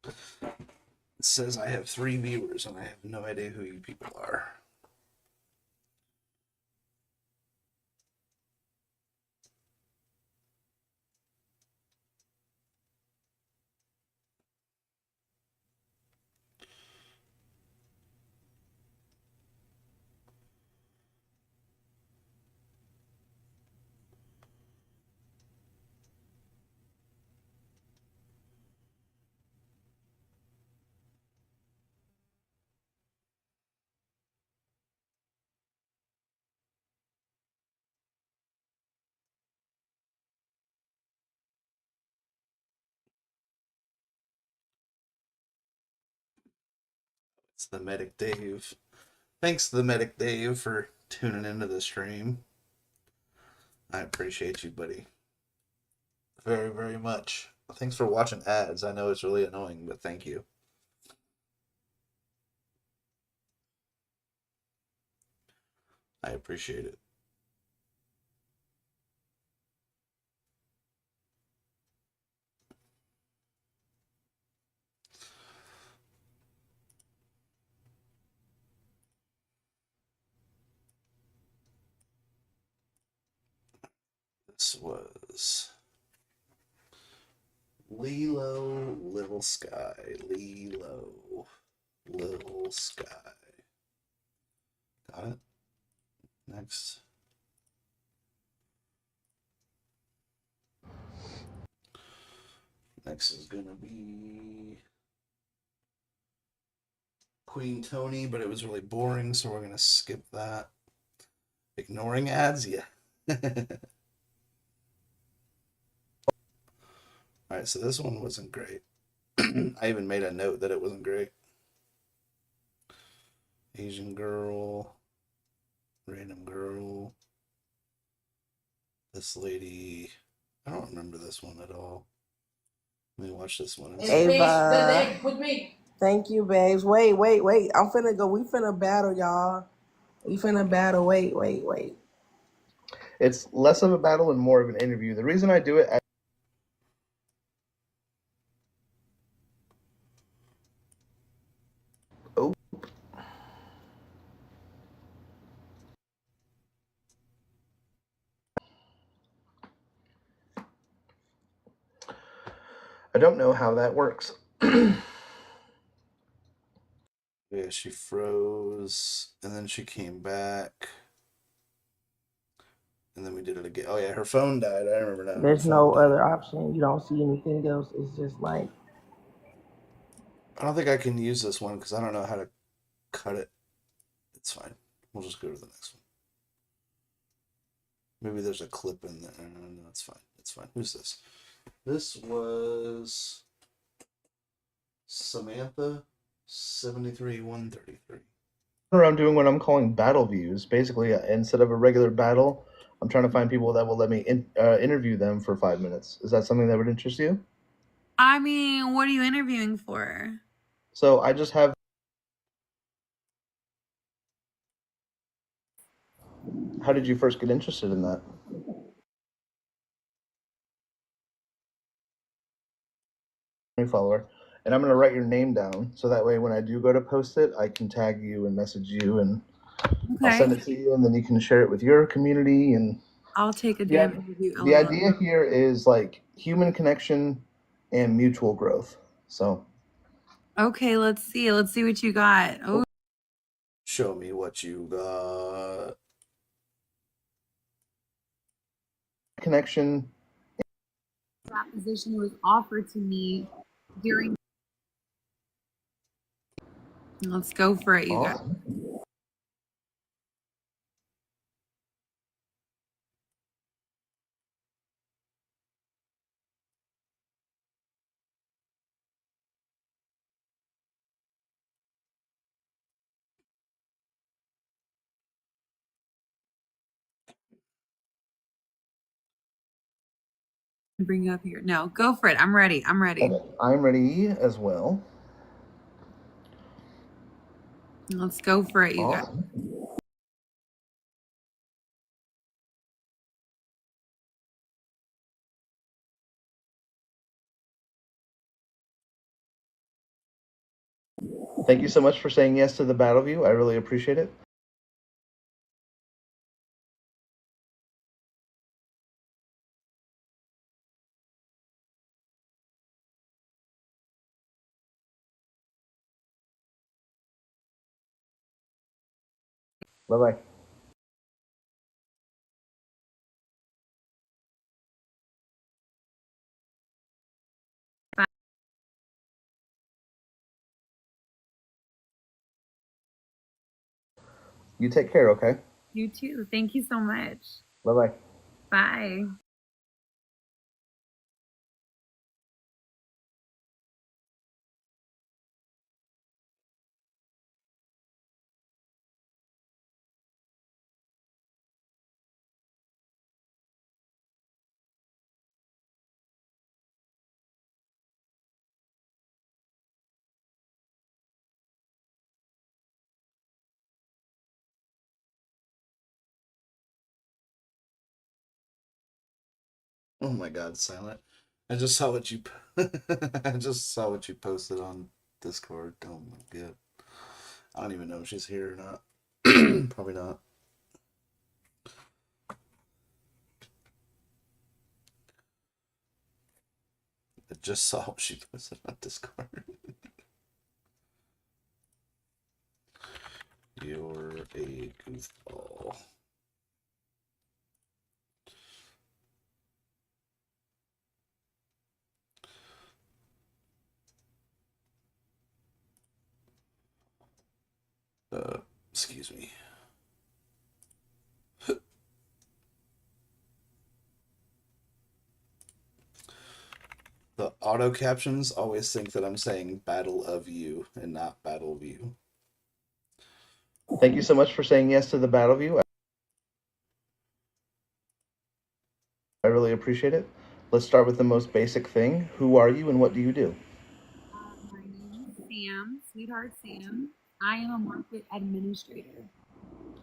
It says I have 3 viewers and I have no idea who you people are. It's the Medic Dave. Thanks to the Medic Dave for tuning into the stream. I appreciate you, buddy. Very, very much. Thanks for watching ads. I know it's really annoying, but thank you. I appreciate it. This was Lilo Little Sky. Lilo Little Sky. Got it? Next. Next is gonna be Queen Tony, but it was really boring, so we're gonna skip that. Ignoring ads, yeah. Alright, so this one wasn't great. I even made a note that it wasn't great. Asian girl, random girl. This lady, I don't remember this one at all. Let me watch this one. Ava. Thank you, babes. Wait. I'm finna go. We finna battle, y'all. We finna battle. Wait. It's less of a battle and more of an interview. The reason I do it, I don't know how that works. Yeah, she froze, and then she came back, and then we did it again. Oh yeah, her phone died. I remember now. There's no other option. You don't see anything else. It's just like. I don't think I can use this one because I don't know how to cut it. It's fine. We'll just go to the next one. Maybe there's a clip in there. No, it's fine. It's fine. Who's this? This was Samantha 73133. Around doing what I'm calling battle views. Basically, instead of a regular battle, I'm trying to find people that will let me interview them for 5 minutes. Is that something that would interest you? I mean, what are you interviewing for? So I just have. How did you first get interested in that? Follower, and I'm going to write your name down so that way when I do go to post it, I can tag you and message you, and I'll send it to you, and then you can share it with your community. And I'll take a yeah, damn interview. the idea here is like human connection and mutual growth. So Okay, let's see. Let's see what you got. Oh, show me what you got. Connection. That position was offered to me during. Let's go for it, you guys. Bring you up here. No, go for it. I'm ready. I'm ready. Okay, I'm ready as well. Let's go for it, you guys. Thank you so much for saying yes to the battle view. I really appreciate it. Bye bye. You take care, okay? You too. Thank you so much. Bye bye. Bye. Oh my God, Silent! I just saw what you. I just saw what you posted on Discord. Oh my God! I don't even know if she's here or not. Probably not. I just saw what she posted on Discord. You're a goofball. Excuse me. The auto captions always think that I'm saying Battle of You and not Battle View. Thank you so much for saying yes to the battle view. I really appreciate it. Let's start with the most basic thing. Who are you and what do you do? My name is Sam, Sweetheart Sam. I am a market administrator.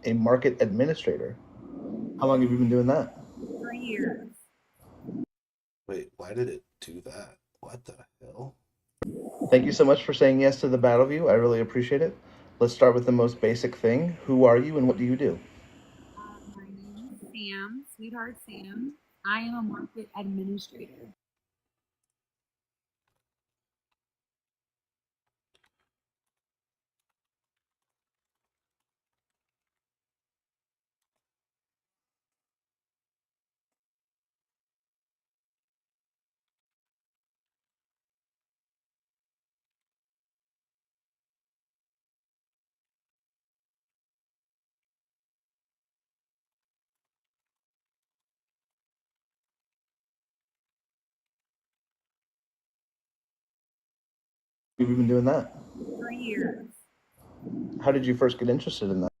A market administrator. How long have you been doing that? 3 years. Wait, why did it do that? What the hell? Thank you so much for saying yes to the battle view. I really appreciate it. Let's start with the most basic thing. Who are you and what do you do? My name is Sam, Sweetheart Sam. I am a market administrator. Have you been doing that? 3 years. How did you first get interested in that?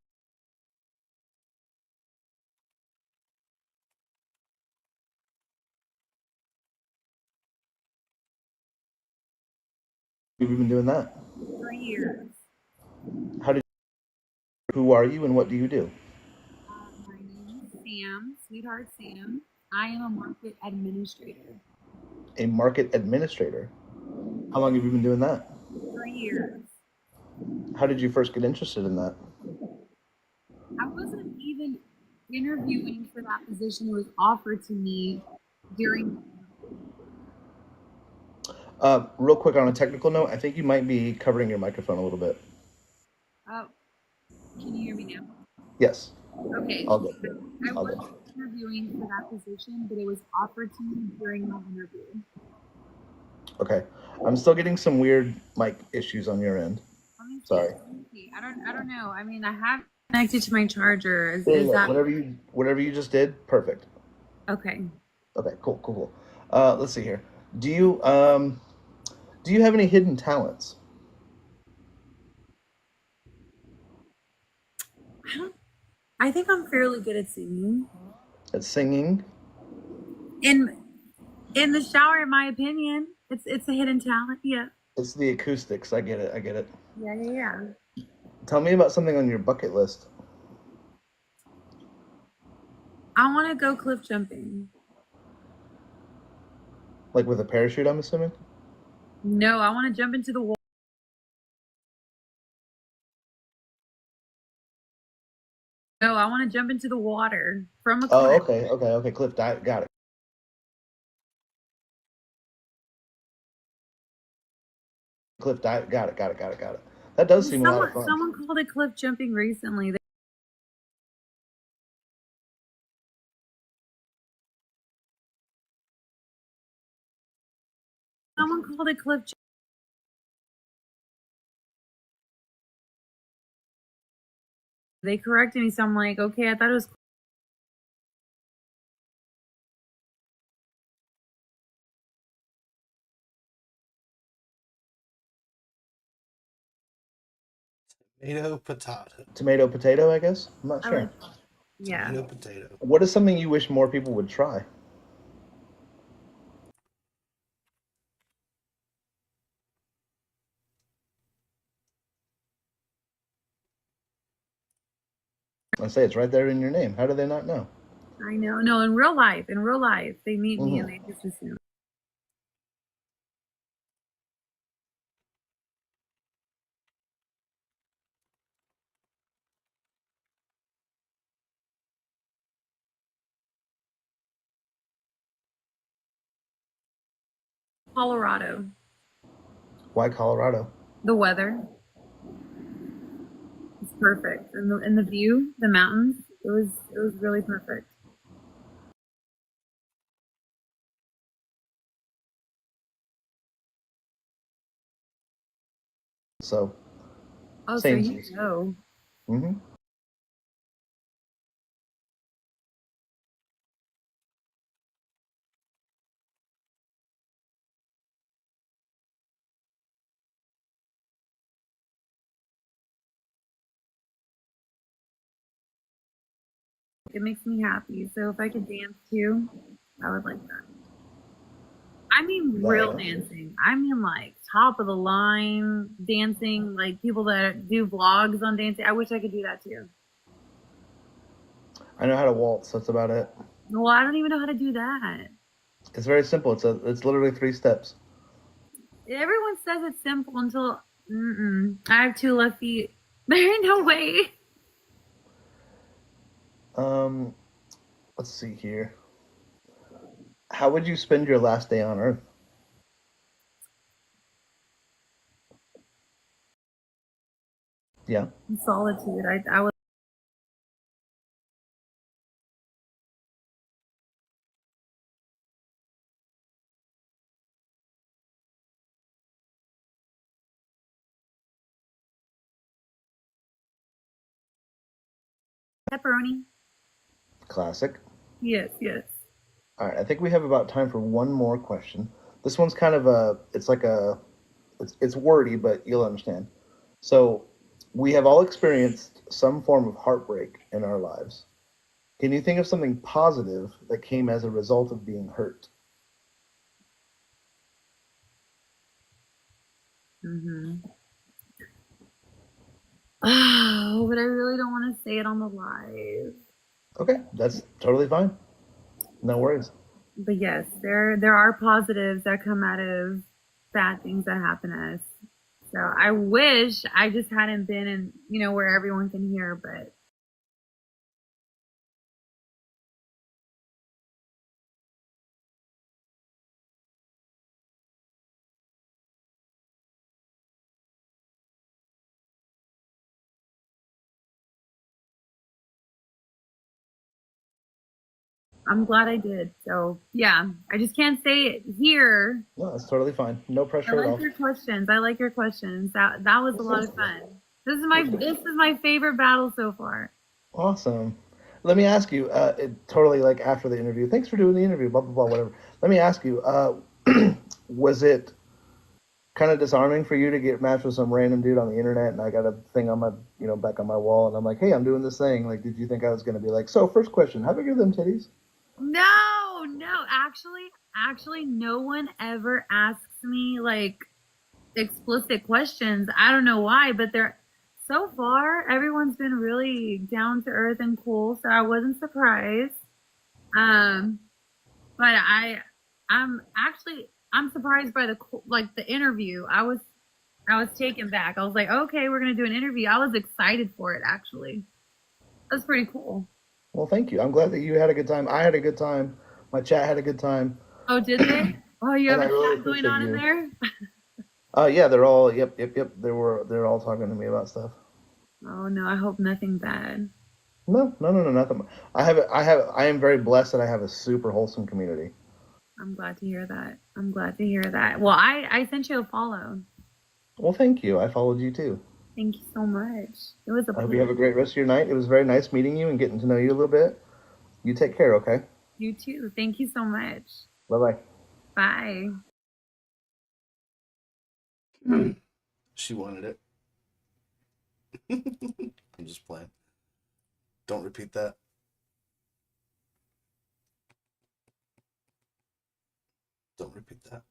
Have you been doing that? 3 years. How did? Who are you and what do you do? My name is Sam, Sweetheart Sam. I am a market administrator. A market administrator. How long have you been doing that? 3 years. How did you first get interested in that? I wasn't even interviewing for that position. It was offered to me during. Real quick on a technical note, I think you might be covering your microphone a little bit. Oh, can you hear me now? Yes. Okay. All good. I All good. wasn't interviewing for that position, but it was offered to me during my interview. Okay. I'm still getting some weird mic issues on your end. Let me see. Sorry. Let me see. I don't know. I mean, I have connected to my charger. Is Yeah, that whatever you just did, perfect. okay? Okay, cool. Let's see here. Do you have any hidden talents? I think I'm fairly good at singing. At singing? In the shower, in my opinion, it's a hidden talent. Yeah. It's the acoustics. I get it. Yeah. Tell me about something on your bucket list. I want to go cliff jumping. Like with a parachute, I'm assuming? No, I want to jump into the water. No, I want to jump into the water from a cliff. Oh, okay. Cliff dive. Got it. Cliff dive. Got it. That does seem a lot of fun. Someone called it cliff jumping recently. Someone called it cliff. They corrected me, so I'm like, okay, I thought it was. Tomato, potato, I guess? I'm not sure. Yeah. Potato. What is something you wish more people would try? I say it's right there in your name. How do they not know? I know. No, in real life, they meet me and they just assume. Colorado. Why Colorado? The weather. It's perfect. And the view, the mountains, it was really perfect. So. Oh, same. so you know. Mm-hmm. It makes me happy. So if I could dance too, I would like that. I mean real dancing. I mean like top of the line dancing, like people that do vlogs on dancing. I wish I could do that too. I know how to waltz. That's about it. Well, I don't even know how to do that. It's very simple. It's literally 3 steps. Everyone says it's simple until I have 2 left feet. There ain't no way. Let's see here. How would you spend your last day on Earth? Yeah. In solitude. I would. Pepperoni. Classic. Yes. All right, I think we have about time for one more question. This one's kind of it's like a it's wordy, but you'll understand. So we have all experienced some form of heartbreak in our lives. Can you think of something positive that came as a result of being hurt? Mm-hmm. Oh, but I really don't want to say it on the live. Okay, that's totally fine. No worries. But yes, there are positives that come out of bad things that happen to us. So I wish I just hadn't been in, where everyone can hear, but I'm glad I did. So yeah, I just can't say it here. No, that's totally fine. No I pressure at like all. your questions. I like your questions. That was a lot of fun. This is my favorite battle so far. Awesome. Let me ask you, totally like after the interview. Thanks for doing the interview. Blah blah blah. Whatever. Let me ask you. Was it kind of disarming for you to get matched with some random dude on the internet, and I got a thing on my, back on my wall, and I'm like, hey, I'm doing this thing. Like, did you think I was going to be like, so first question, how big are them titties? No, actually, no one ever asks me like explicit questions. I don't know why, but so far everyone's been really down to earth and cool, so I wasn't surprised. But I'm surprised by the interview. I was taken back. I was like, okay, we're gonna do an interview. I was excited for it actually. That's pretty cool. Well, thank you. I'm glad that you had a good time. I had a good time. My chat had a good time. Oh, did they? Oh, you have And a I really chat going appreciate on in you. there? Yeah, they're all yep. They're all talking to me about stuff. Oh no, I hope nothing bad. No, nothing. I am very blessed that I have a super wholesome community. I'm glad to hear that. I'm glad to hear that. Well, I sent you a follow. Well, thank you. I followed you too. Thank you so much. It was a I hope you have a pleasure. great rest of your night. It was very nice meeting you and getting to know you a little bit. You take care, okay? You too. Thank you so much. Bye Bye. bye. She wanted it. I'm just playing. Don't repeat that. Don't repeat that.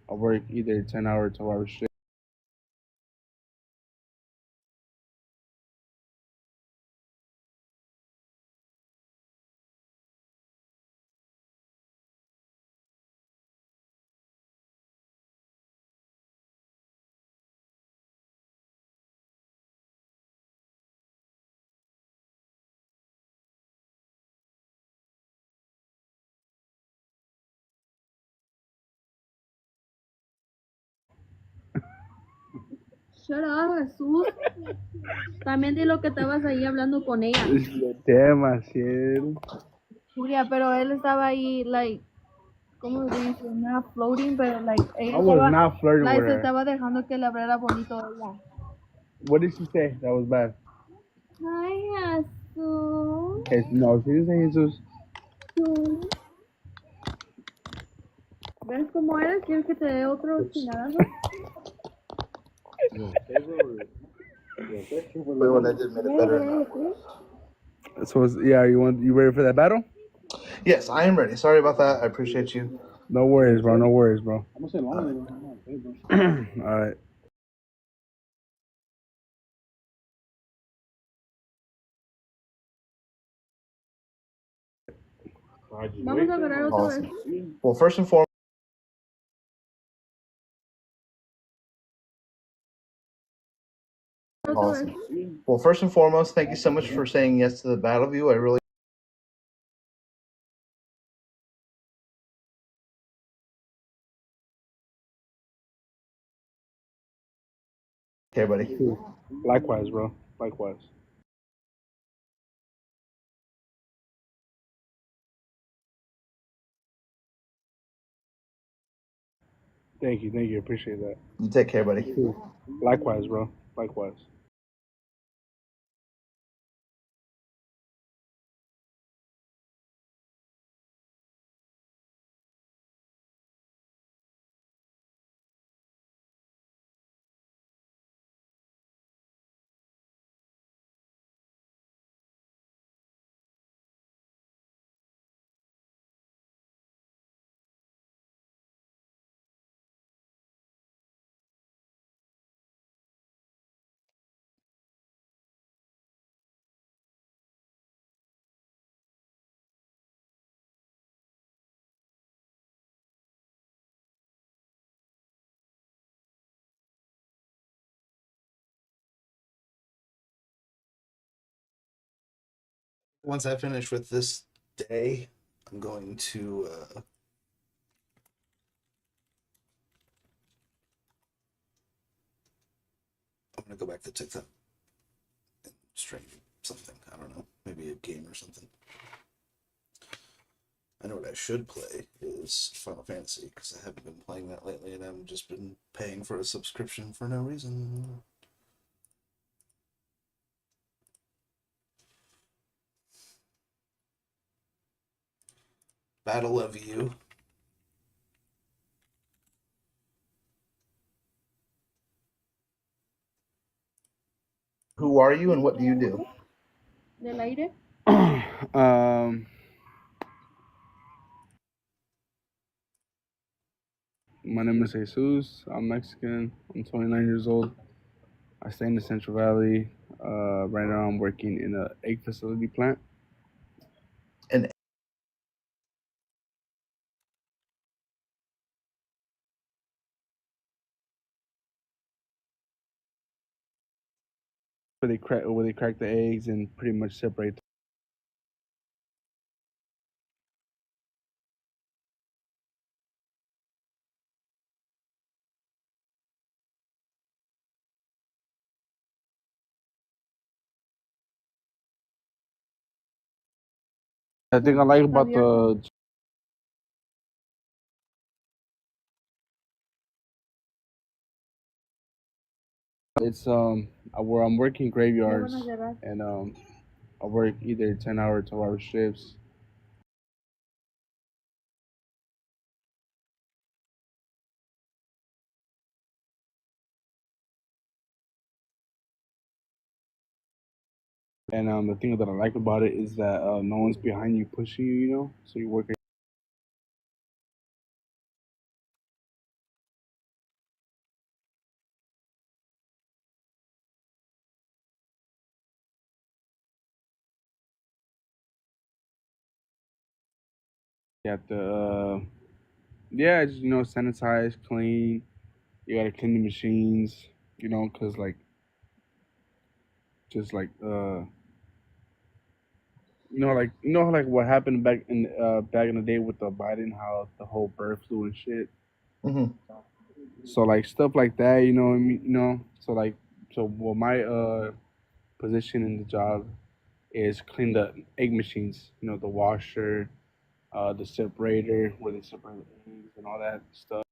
I work either 10-hour, 12-hour shift. Shut up, Jesús. También di lo que estabas ahí hablando con ella. Demasiado. Julia, pero él estaba ahí, like, ¿cómo se dice? Not floating, pero, like, ella I was estaba, not flirting like, with se her. estaba dejando que le hablara bonito a ella. What did she say that was bad? Ay, Jesús. No, she didn't say Jesus. ¿Ves cómo eres? ¿Quieres que te dé otro chingadazo? Wait, what? I did made it better now. So you ready for that battle? Yes, I am ready. Sorry about that. I appreciate you. No worries, bro. No worries, bro. All right. Vamos a agarrar otra Awesome. vez. Well, first and foremost. Awesome. Well, first and foremost, thank you so much for saying yes to the battle view. I really. Okay, buddy. Likewise, bro. Likewise. Thank you. Appreciate that. You take care, buddy. Likewise, bro. Likewise. Once I finish with this day, I'm going to go back to TikTok and stream something. I don't know, maybe a game or something. I know what I should play is Final Fantasy because I haven't been playing that lately, and I've just been paying for a subscription for no reason. Battle of You. Who are you and what do you do? Del aire. My name is Jesus. I'm Mexican. I'm 29 years old. I stay in the Central Valley. Right now, I'm working in an egg facility plant. And Where they crack the eggs and pretty much separate. I think I like about it's where I'm working graveyards and I work either 10-hour, 12-hour shifts. And the thing that I like about it is that no one's behind you pushing you, so you work You have to, yeah, just, sanitize, clean. You gotta clean the machines, cause like, just like, like what happened back in the day with the Biden, how the whole bird flu and shit. Hmm. So like stuff like that, what I mean, So like, well, my position in the job is clean the egg machines, the washer, the separator where they separate the eggs and all that stuff.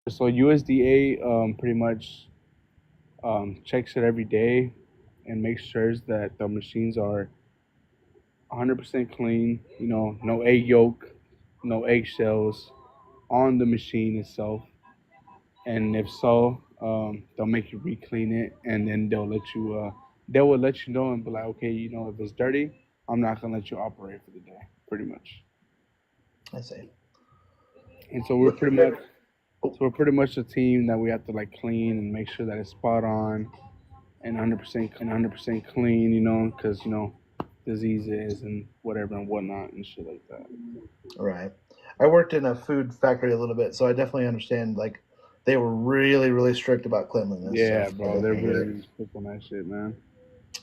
So USDA pretty much checks it every day and makes sure that the machines are 100% clean. No egg yolk, no eggshells on the machine itself. And if so, they'll make you re-clean it, and then they will let you know and be like, okay, if it's dirty, I'm not gonna let you operate for the day, pretty much. I see. And so we're pretty much a team that we have to like clean and make sure that it's spot on and 100% clean, because diseases and whatever and whatnot and shit like that. Right. I worked in a food factory a little bit, so I definitely understand. Like, they were really, really strict about cleanliness. Yeah, So bro, they're really quick on that shit, man.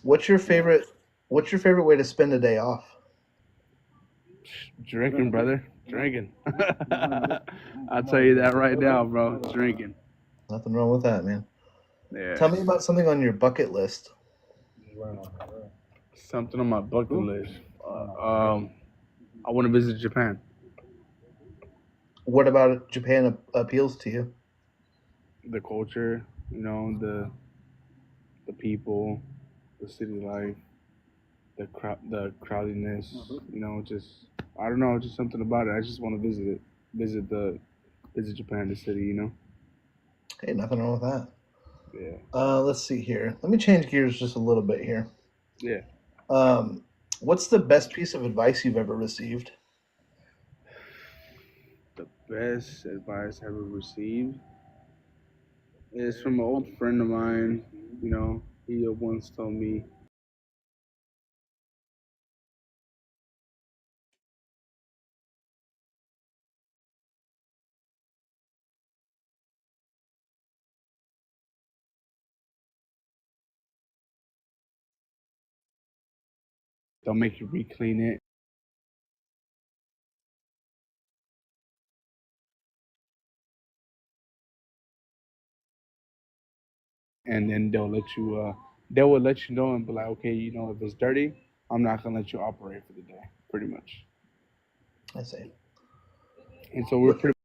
What's your favorite? What's your favorite way to spend a day off? Drinking, brother, drinking. I'll tell you that right now, bro. Drinking. Nothing wrong with that, man. Yeah. Tell me about something on your bucket list. Something on my bucket list. I want to visit Japan. What about Japan appeals to you? The culture, the people, the city life, the crowdiness. Just I don't know, just something about it. I just want to visit Japan, the city. Hey, nothing wrong with that. Yeah. Let's see here. Let me change gears just a little bit here. Yeah. What's the best piece of advice you've ever received? The best advice I ever received is from an old friend of mine. He once told me, they'll make you re-clean it. And then they will let you know and be like, okay, if it's dirty, I'm not gonna let you operate for the day, pretty much. I see. And so we're pretty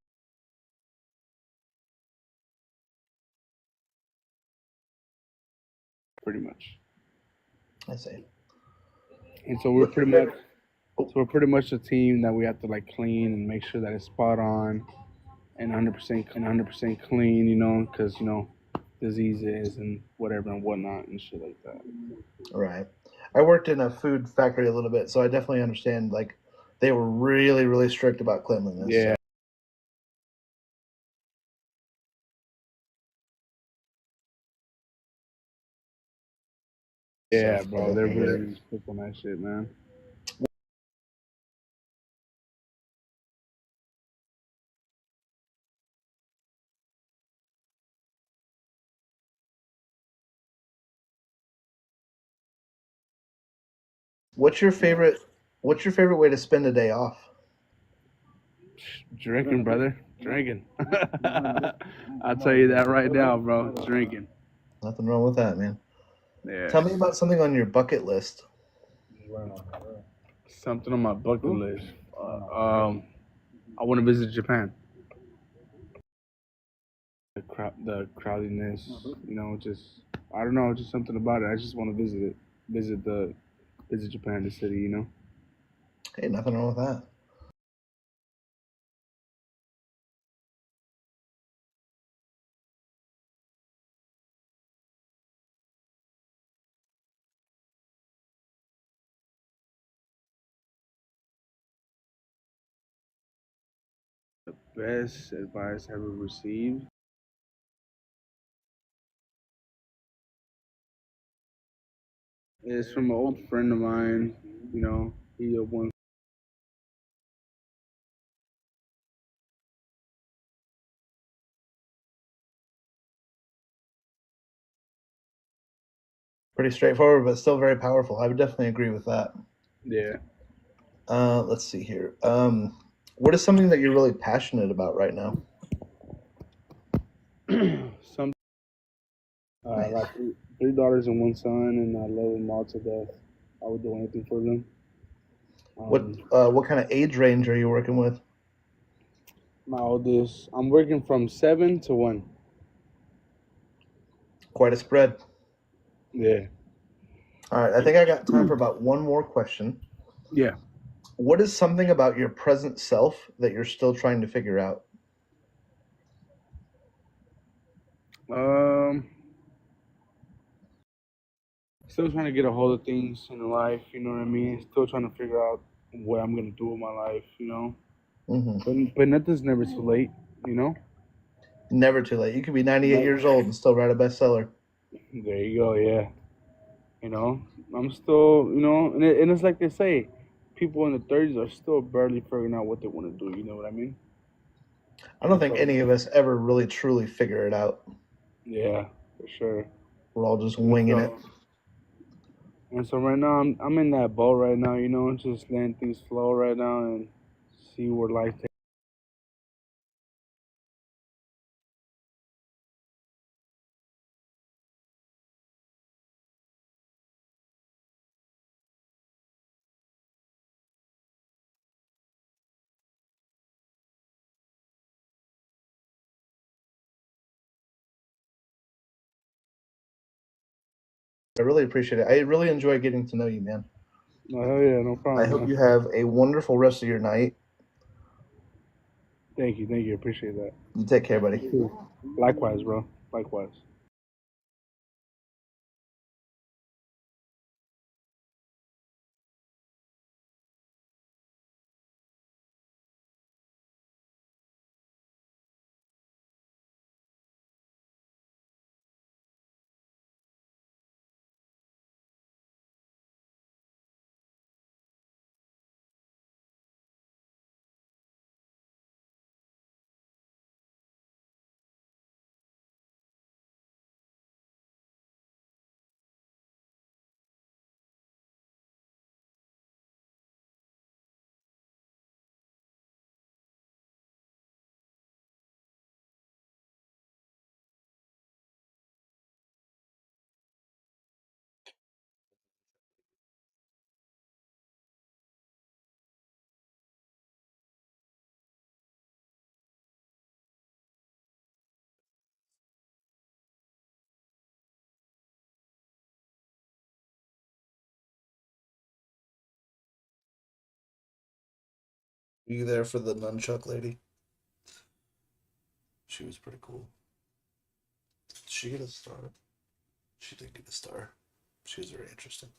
much. I see. And so we're pretty much a team that we have to like clean and make sure that it's spot on and 100% clean, because diseases and whatever and whatnot and shit like that. Right. I worked in a food factory a little bit, so I definitely understand. Like, they were really, really strict about cleanliness. Yeah. Yeah, bro, they're really quick on that shit, man. What's your favorite? What's your favorite way to spend a day off? Drinking, brother, drinking. I'll tell you that right now, bro. Drinking. Nothing wrong with that, man. Yeah. Tell me about something on your bucket list. Something on my bucket list. I want to visit Japan. The crowdiness, just I don't know, just something about it. I just want to visit Japan, the city. Hey, nothing wrong with that. The best advice I ever received. It's from an old friend of mine. You know, he once. Pretty straightforward, but still very powerful. I would definitely agree with that. Yeah. Let's see here. What is something that you're really passionate about right now? Some. I Nice. got three daughters and one son, and I love them all to death. I would do anything for them. What kind of age range are you working with? My oldest, I'm working from 7 to 1. Quite a spread. Yeah. All right, I think I got time for about one more question. Yeah. What is something about your present self that you're still trying to figure out? Still trying to get a hold of things in life, you know what I mean? Still trying to figure out what I'm gonna do with my life, you know. But nothing's never too late, you know. Never too late. You could be 98 years old and still write a bestseller. There you go, yeah. You know, I'm still, you know, and it's like they say, people in the 30s are still barely figuring out what they want to do. You know what I mean? I don't think any of us ever really truly figure it out. Yeah, for sure. We're all just winging it. And so right now, I'm in that boat right now. You know, just letting things flow right now and see where life takes. I really appreciate it. I really enjoy getting to know you, man. Oh, hell yeah, no problem. I hope man. you have a wonderful rest of your night. Thank you, appreciate that. You take care, buddy. Likewise, bro. Likewise. You there for the nunchuck lady? She was pretty cool. Did she get a star? She did get a star. She was very interesting.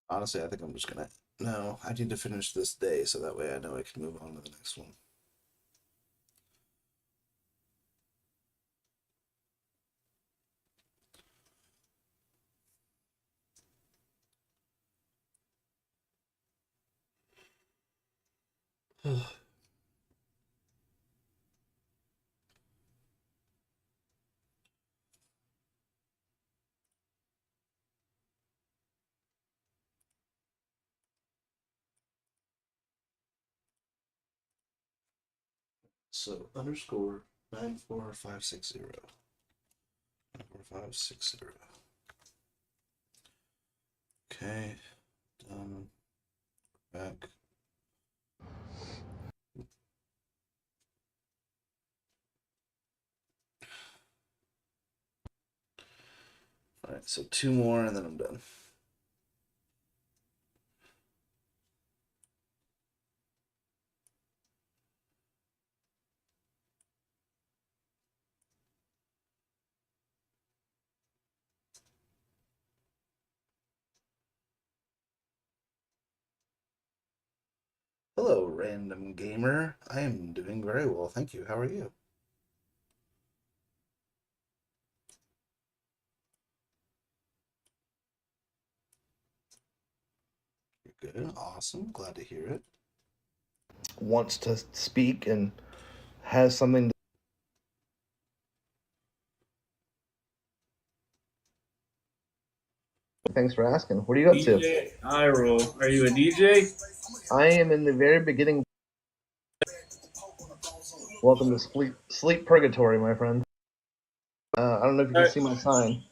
Honestly, I think I'm just gonna. No, I need to finish this day so that way I know I can move on to the next one. So underscore 94560. 94560. Okay, done. Back. All right, so 2 more and then I'm done. Hello, random gamer. I am doing very well, thank you. How are you? You're good. Awesome. Glad to hear it. Wants to speak and has something to... Thanks for asking. What are you up to? DJ Iroh, are you a DJ? I am in the very beginning. Welcome to sleep purgatory, my friend. I don't know if you can see my sign.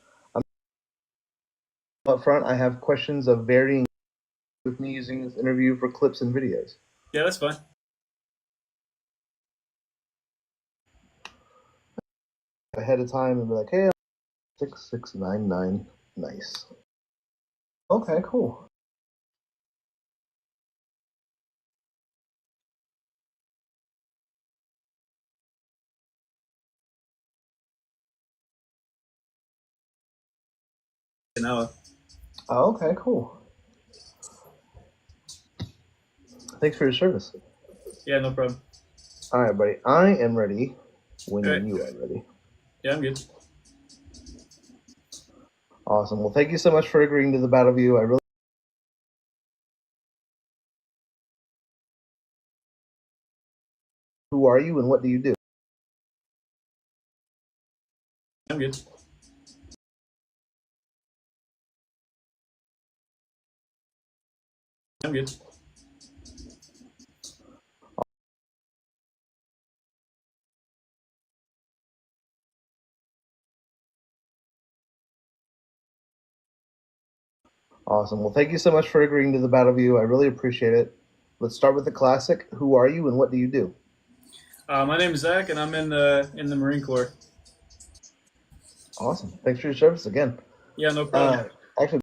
Up front, I have questions of varying with me using this interview for clips and videos. Yeah, that's fine. Ahead of time and be like, hey, 6699. Nice. Okay, cool. An hour. Oh, okay, cool. Thanks for your service. Yeah, no problem. All right, buddy. I am ready when All right. you are ready. Yeah, I'm good. Awesome. Well, thank you so much for agreeing to the battle view. I really. Who are you and what do you do? I'm good. I'm good. Awesome. Well, thank you so much for agreeing to the battle view. I really appreciate it. Let's start with the classic. Who are you and what do you do? My name is Zach, and I'm in the Marine Corps. Awesome. Thanks for your service again. Yeah, no problem. Actually,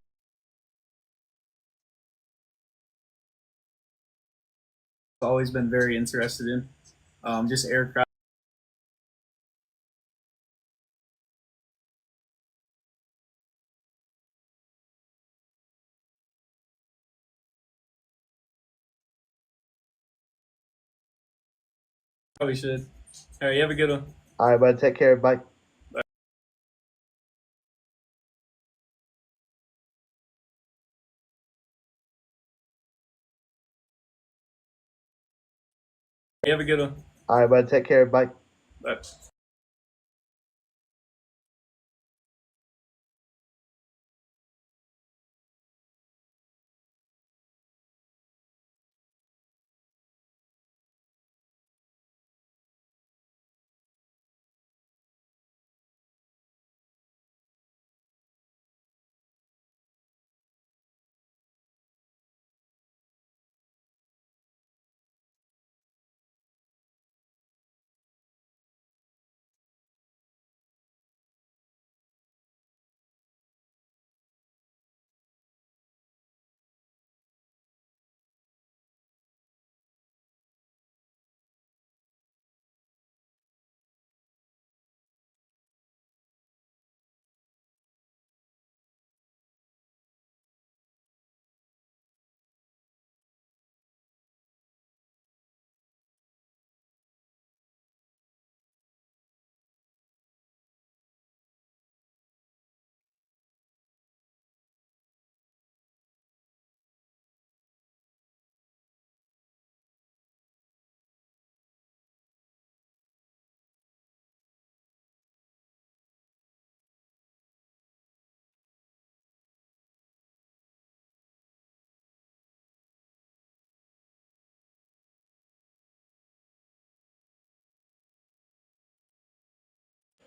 I've always been very interested in just aircraft. Probably should. All right, you have a good one. all right, bud. Take care. Bye. You have a good one. All right, bud. Take care. Bye. Bye.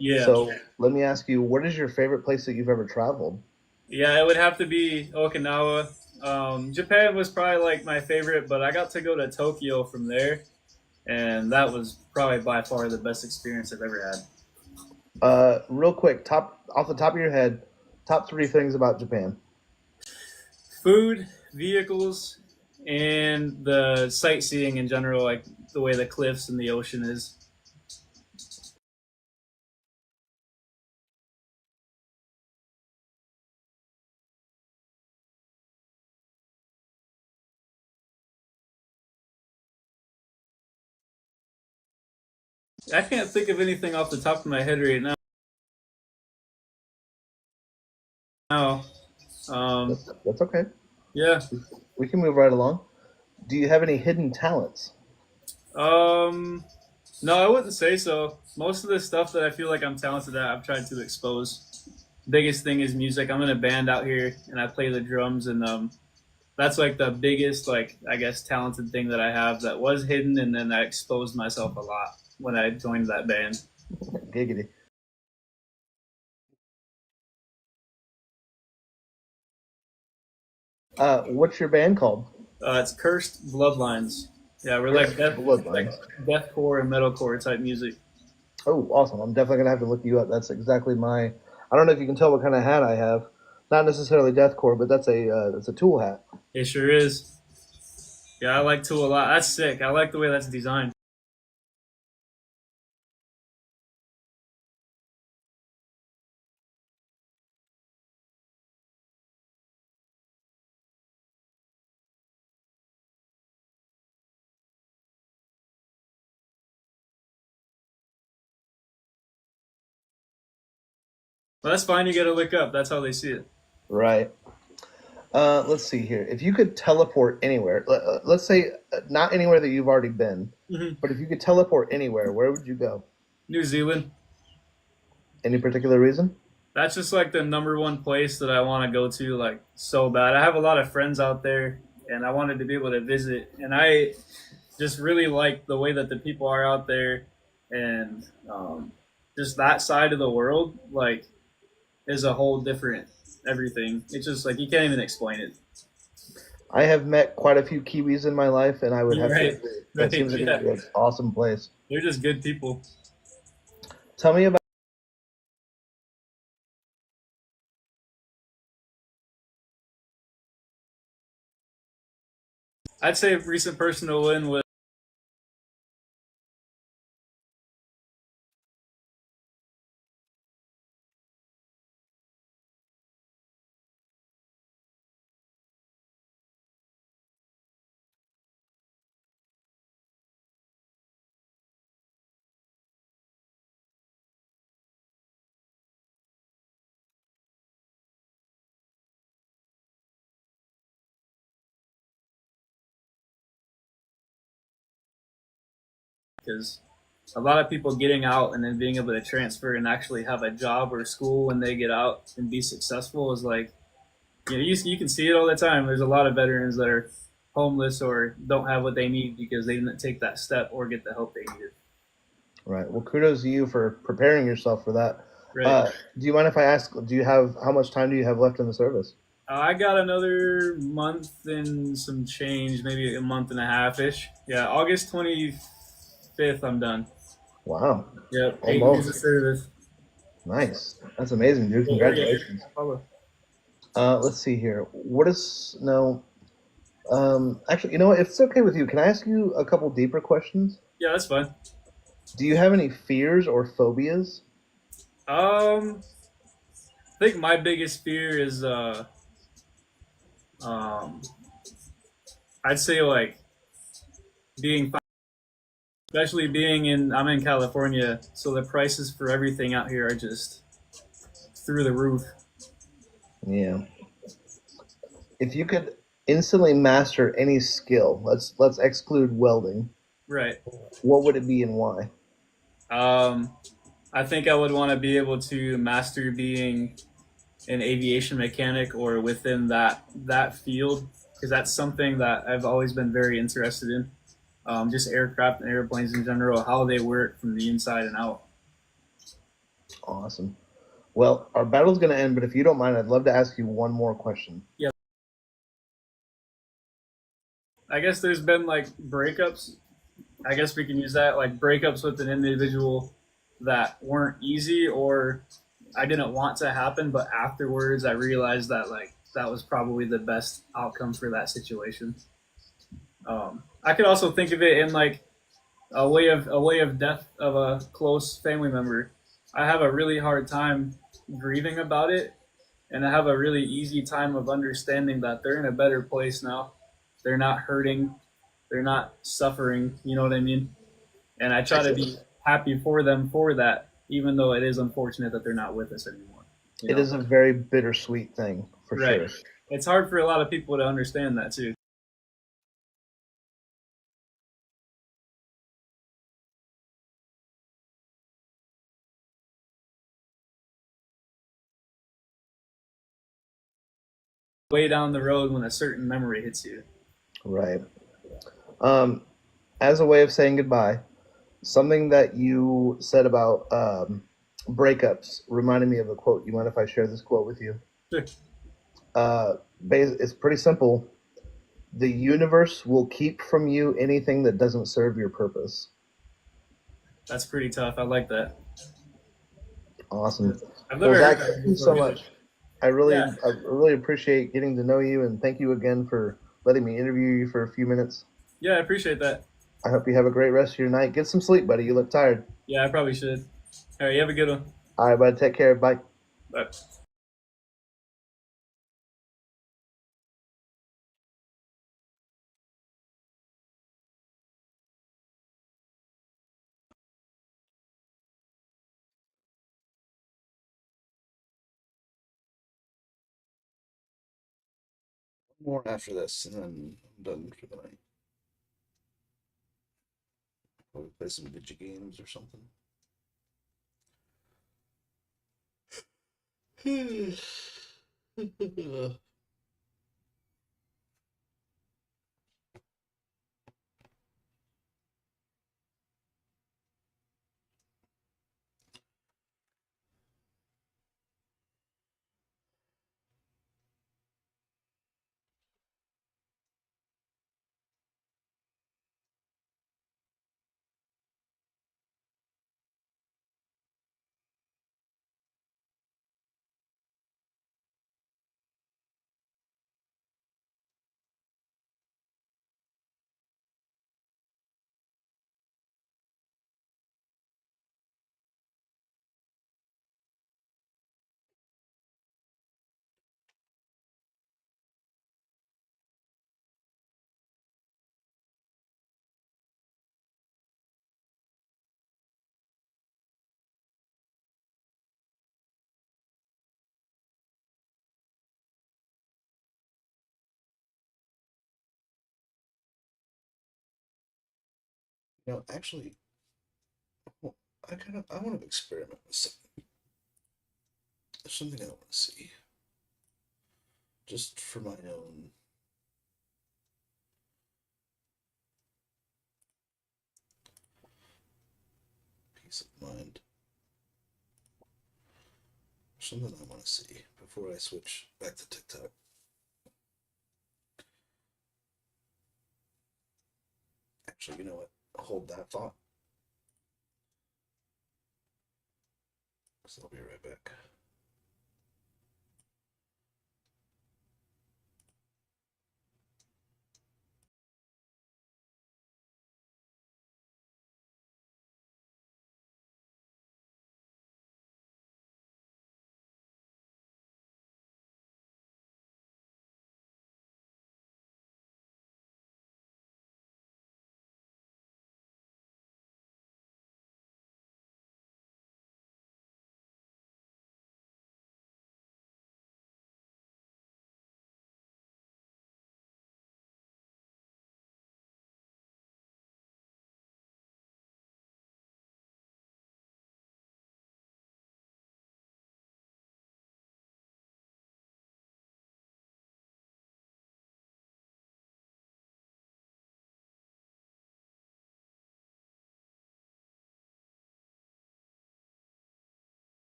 Yeah. So let me ask you, what is your favorite place that you've ever traveled? Yeah, it would have to be Okinawa. Japan was probably like my favorite, but I got to go to Tokyo from there, and that was probably by far the best experience I've ever had. Real quick, top off the top of your head, top 3 things about Japan. Food, vehicles, and the sightseeing in general, like the way the cliffs and the ocean is. I can't think of anything off the top of my head right now. That's okay. Yeah. We can move right along. Do you have any hidden talents? No, I wouldn't say so. Most of the stuff that I feel like I'm talented at, I've tried to expose. Biggest thing is music. I'm in a band out here, and I play the drums, and that's like the biggest, like I guess, talented thing that I have that was hidden, and then I exposed myself a lot when I joined that band. Giggity. What's your band called? It's Cursed Bloodlines. Yeah, we're like deathcore and metalcore type music. Oh, awesome! I'm definitely gonna have to look you up. That's exactly my. I don't know if you can tell what kind of hat I have. Not necessarily deathcore, but that's a Tool hat. It sure is. Yeah, I like Tool a lot. That's sick. I like the way that's designed. Well, that's fine. You got to look up. That's how they see it. Right. Let's see here. If you could teleport anywhere, let's say not anywhere that you've already been, but if you could teleport anywhere, where would you go? New Zealand. Any particular reason? That's just like the number one place that I want to go to, like so bad. I have a lot of friends out there, and I wanted to be able to visit. And I just really like the way that the people are out there, and just that side of the world, like, is a whole different everything. It's just like you can't even explain it. I have met quite a few Kiwis in my life, and I would have Right. to agree. That seems like an awesome place. They're just good people. Tell me about. I'd say a recent personal win was because a lot of people getting out and then being able to transfer and actually have a job or school when they get out and be successful is like, you can see it all the time. There's a lot of veterans that are homeless or don't have what they need because they didn't take that step or get the help they needed. Right. Well, kudos to you for preparing yourself for that. Right. Do you mind if I ask? How much time do you have left in the service? I got another month and some change, maybe a month and a half ish. Yeah, August 25th, I'm done. Wow. Yep, 8 years of service. Nice. That's amazing, dude. Congratulations. Let's see here. Actually, you know what? If it's okay with you, can I ask you a couple deeper questions? Yeah, that's fine. Do you have any fears or phobias? I think my biggest fear is I'd say like being, especially I'm in California, so the prices for everything out here are just through the roof. Yeah. If you could instantly master any skill, let's exclude welding. Right. What would it be and why? I think I would want to be able to master being an aviation mechanic or within that field, because that's something that I've always been very interested in. Just aircraft and airplanes in general, how they work from the inside and out. Awesome. Well, our battle's going to end, but if you don't mind, I'd love to ask you one more question. Yeah. I guess there's been like breakups. I guess we can use that, like breakups with an individual that weren't easy or I didn't want to happen, but afterwards I realized that like that was probably the best outcome for that situation. I could also think of it in like a way of death of a close family member. I have a really hard time grieving about it, and I have a really easy time of understanding that they're in a better place now. They're not hurting, they're not suffering. You know what I mean? And I try to be happy for them for that, even though it is unfortunate that they're not with us anymore. You It know? is a very bittersweet thing, for Right. sure. It's hard for a lot of people to understand that too. Way down the road when a certain memory hits you. Right. As a way of saying goodbye, something that you said about breakups reminded me of a quote. You mind if I share this quote with you? Sure. It's pretty simple. The universe will keep from you anything that doesn't serve your purpose. That's pretty tough. I like that. Awesome. I've Well, never Zach, heard that thank you before so either. much. I really, Yeah. I really appreciate getting to know you, and thank you again for letting me interview you for a few minutes. Yeah, I appreciate that. I hope you have a great rest of your night. Get some sleep, buddy. You look tired. Yeah, I probably should. All right, you have a good one. All right, bud. Take care. Bye. Bye. More after this, and then I'm done for the night. Probably play some video games or something. No, actually, I want to experiment with something. There's something I want to see, just for my own peace of mind. Something I want to see before I switch back to TikTok. Actually, you know what? Hold that thought. So I'll be right back.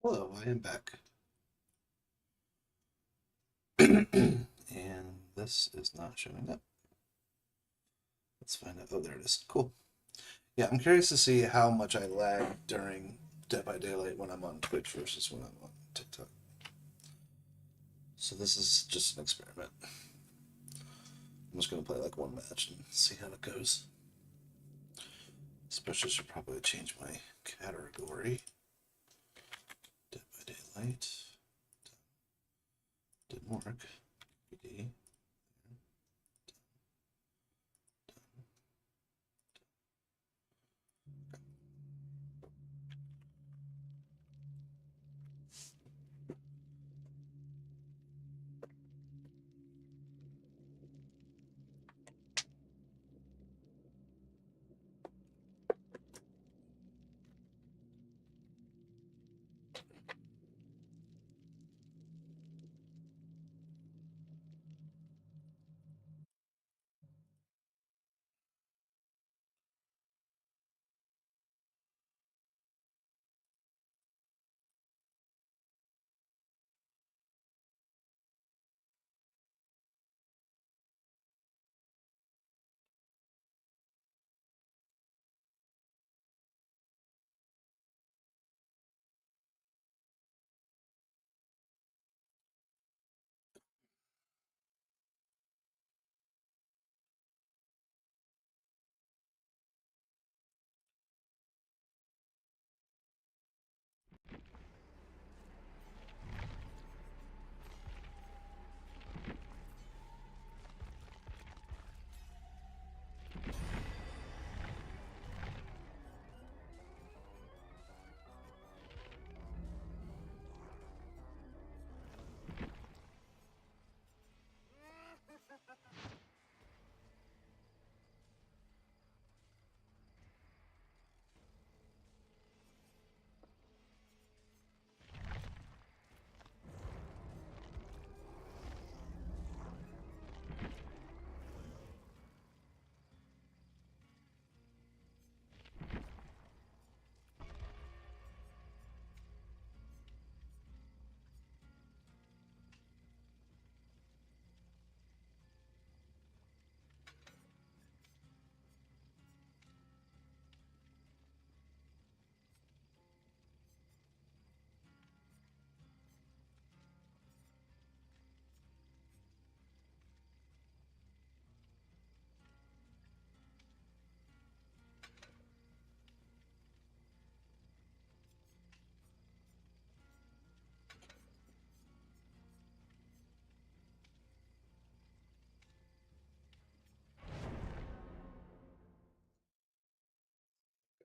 Hello, I am back. And this is not showing up. Let's find out. Oh, there it is. Cool. Yeah, I'm curious to see how much I lag during Dead by Daylight when I'm on Twitch versus when I'm on TikTok. So this is just an experiment. I'm just going to play like one match and see how it goes. Especially should probably change my category. Dead by Daylight. Didn't work. PD.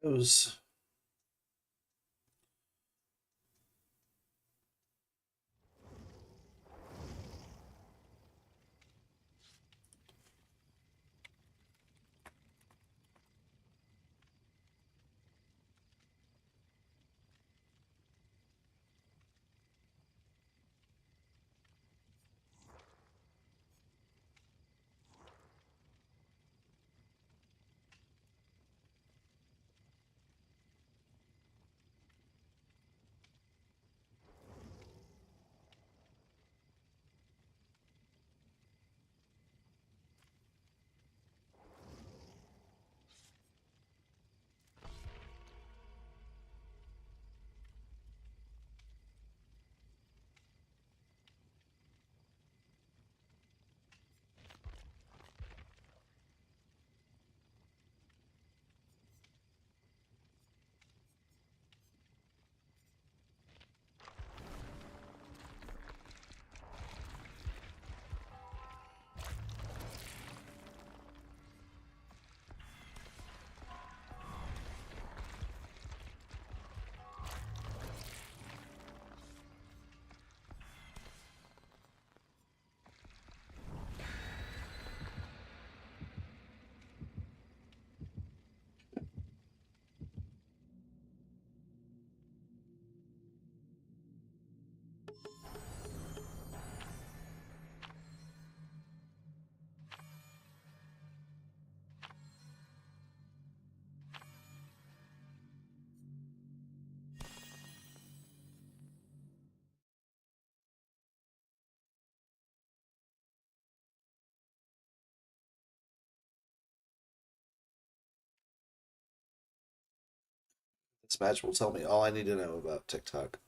Goes. This match will tell me all I need to know about TikTok.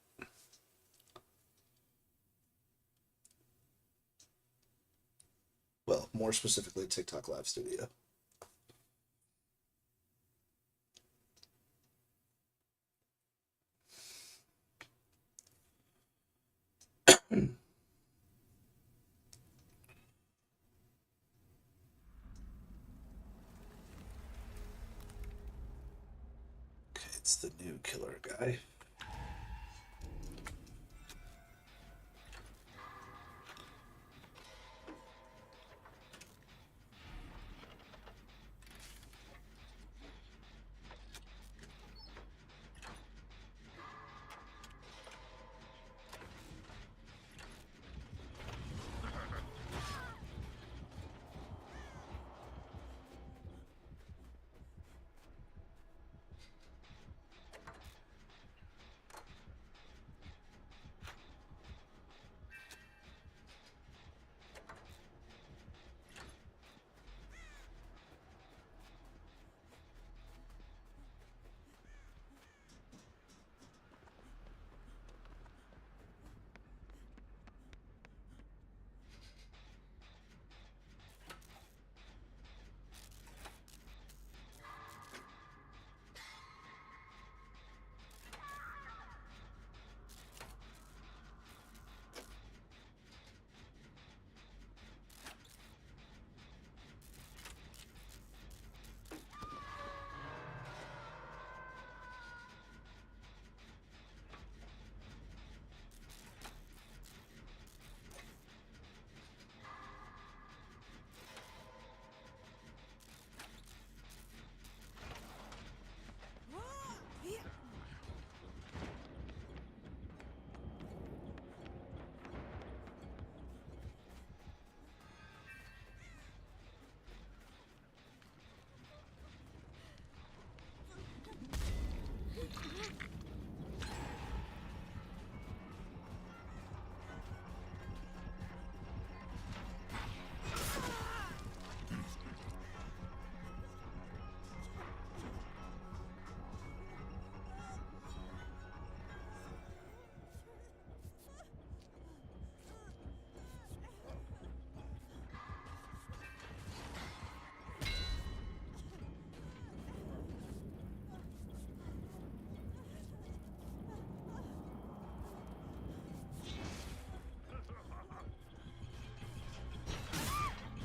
Well, more specifically, TikTok Live Studio. Okay, it's the new killer guy.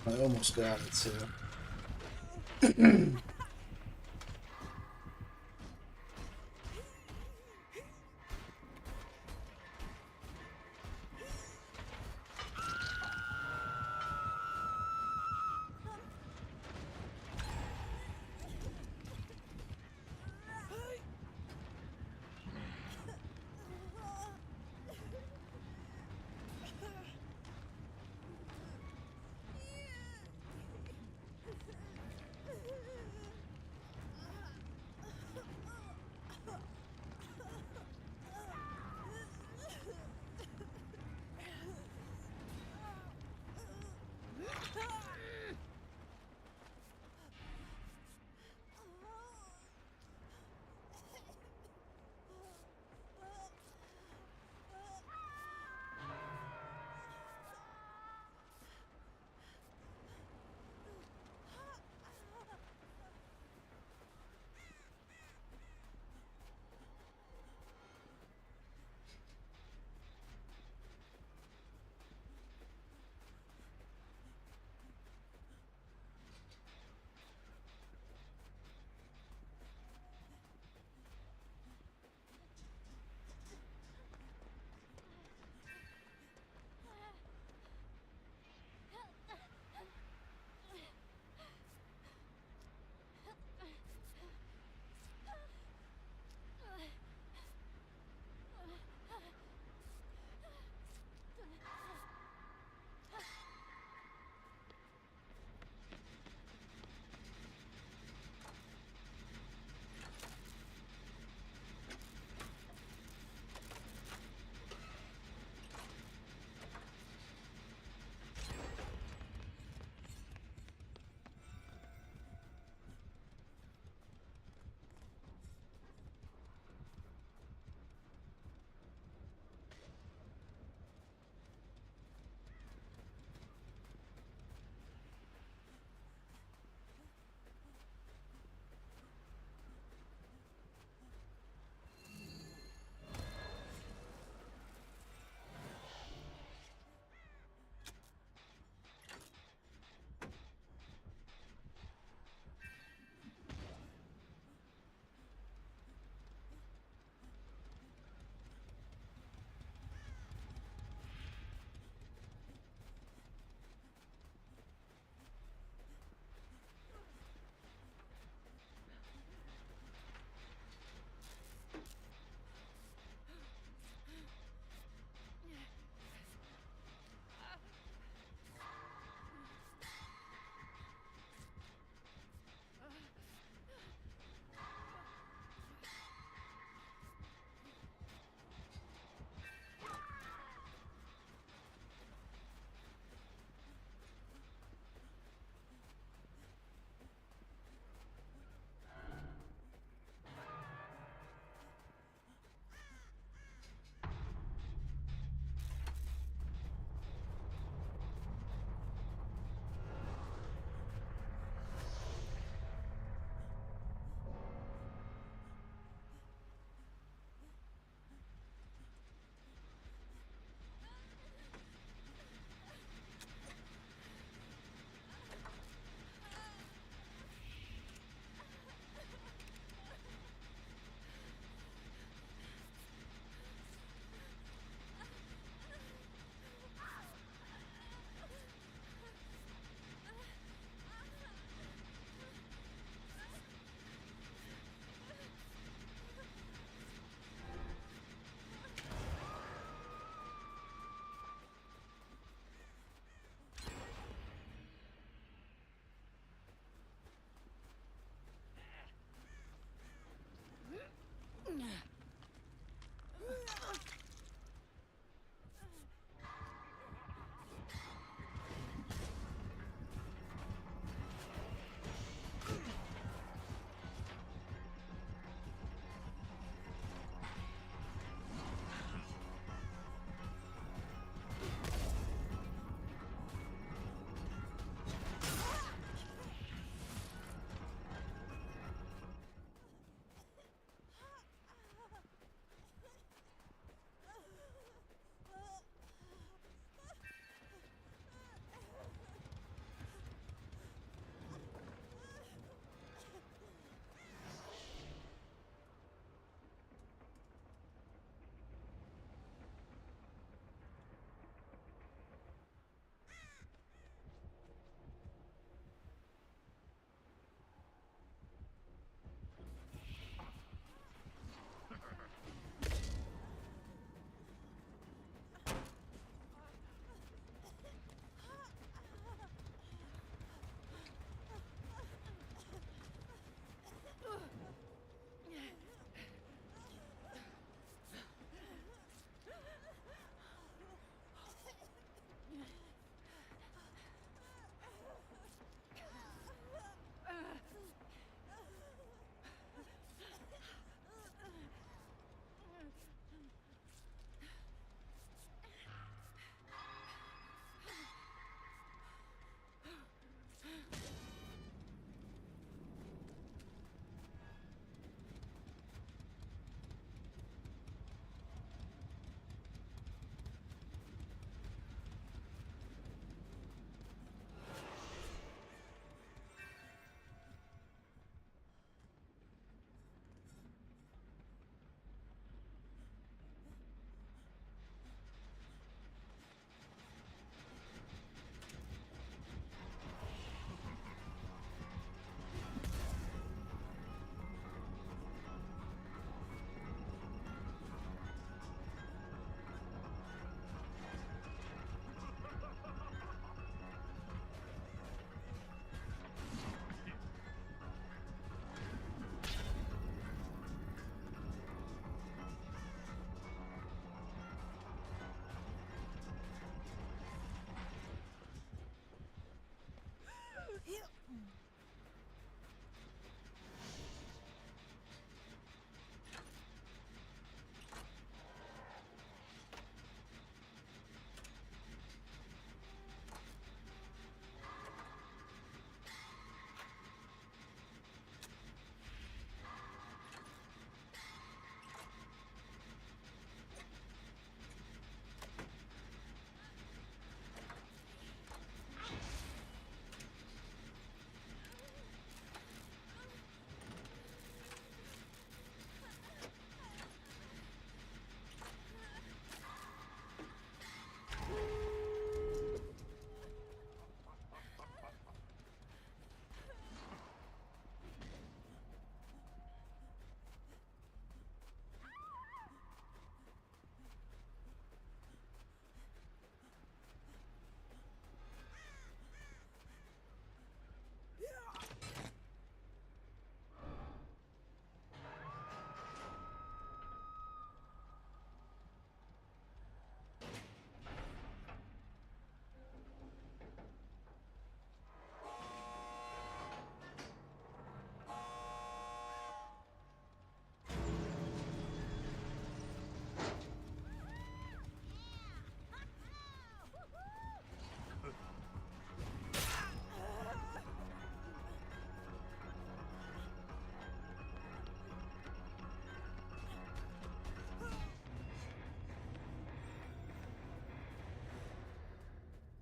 I almost got it, so.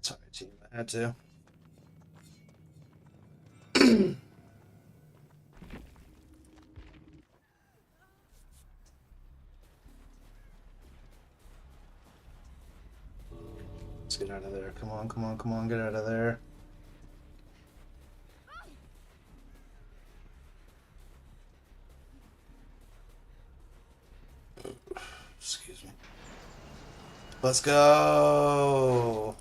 Sorry, team. I had to. Let's get out of there. Come on, come on, come on, get out of there. Excuse me. Let's go.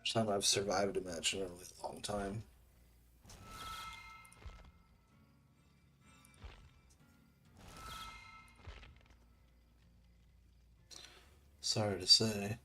First time I've survived a match in a really long time. Sorry to say.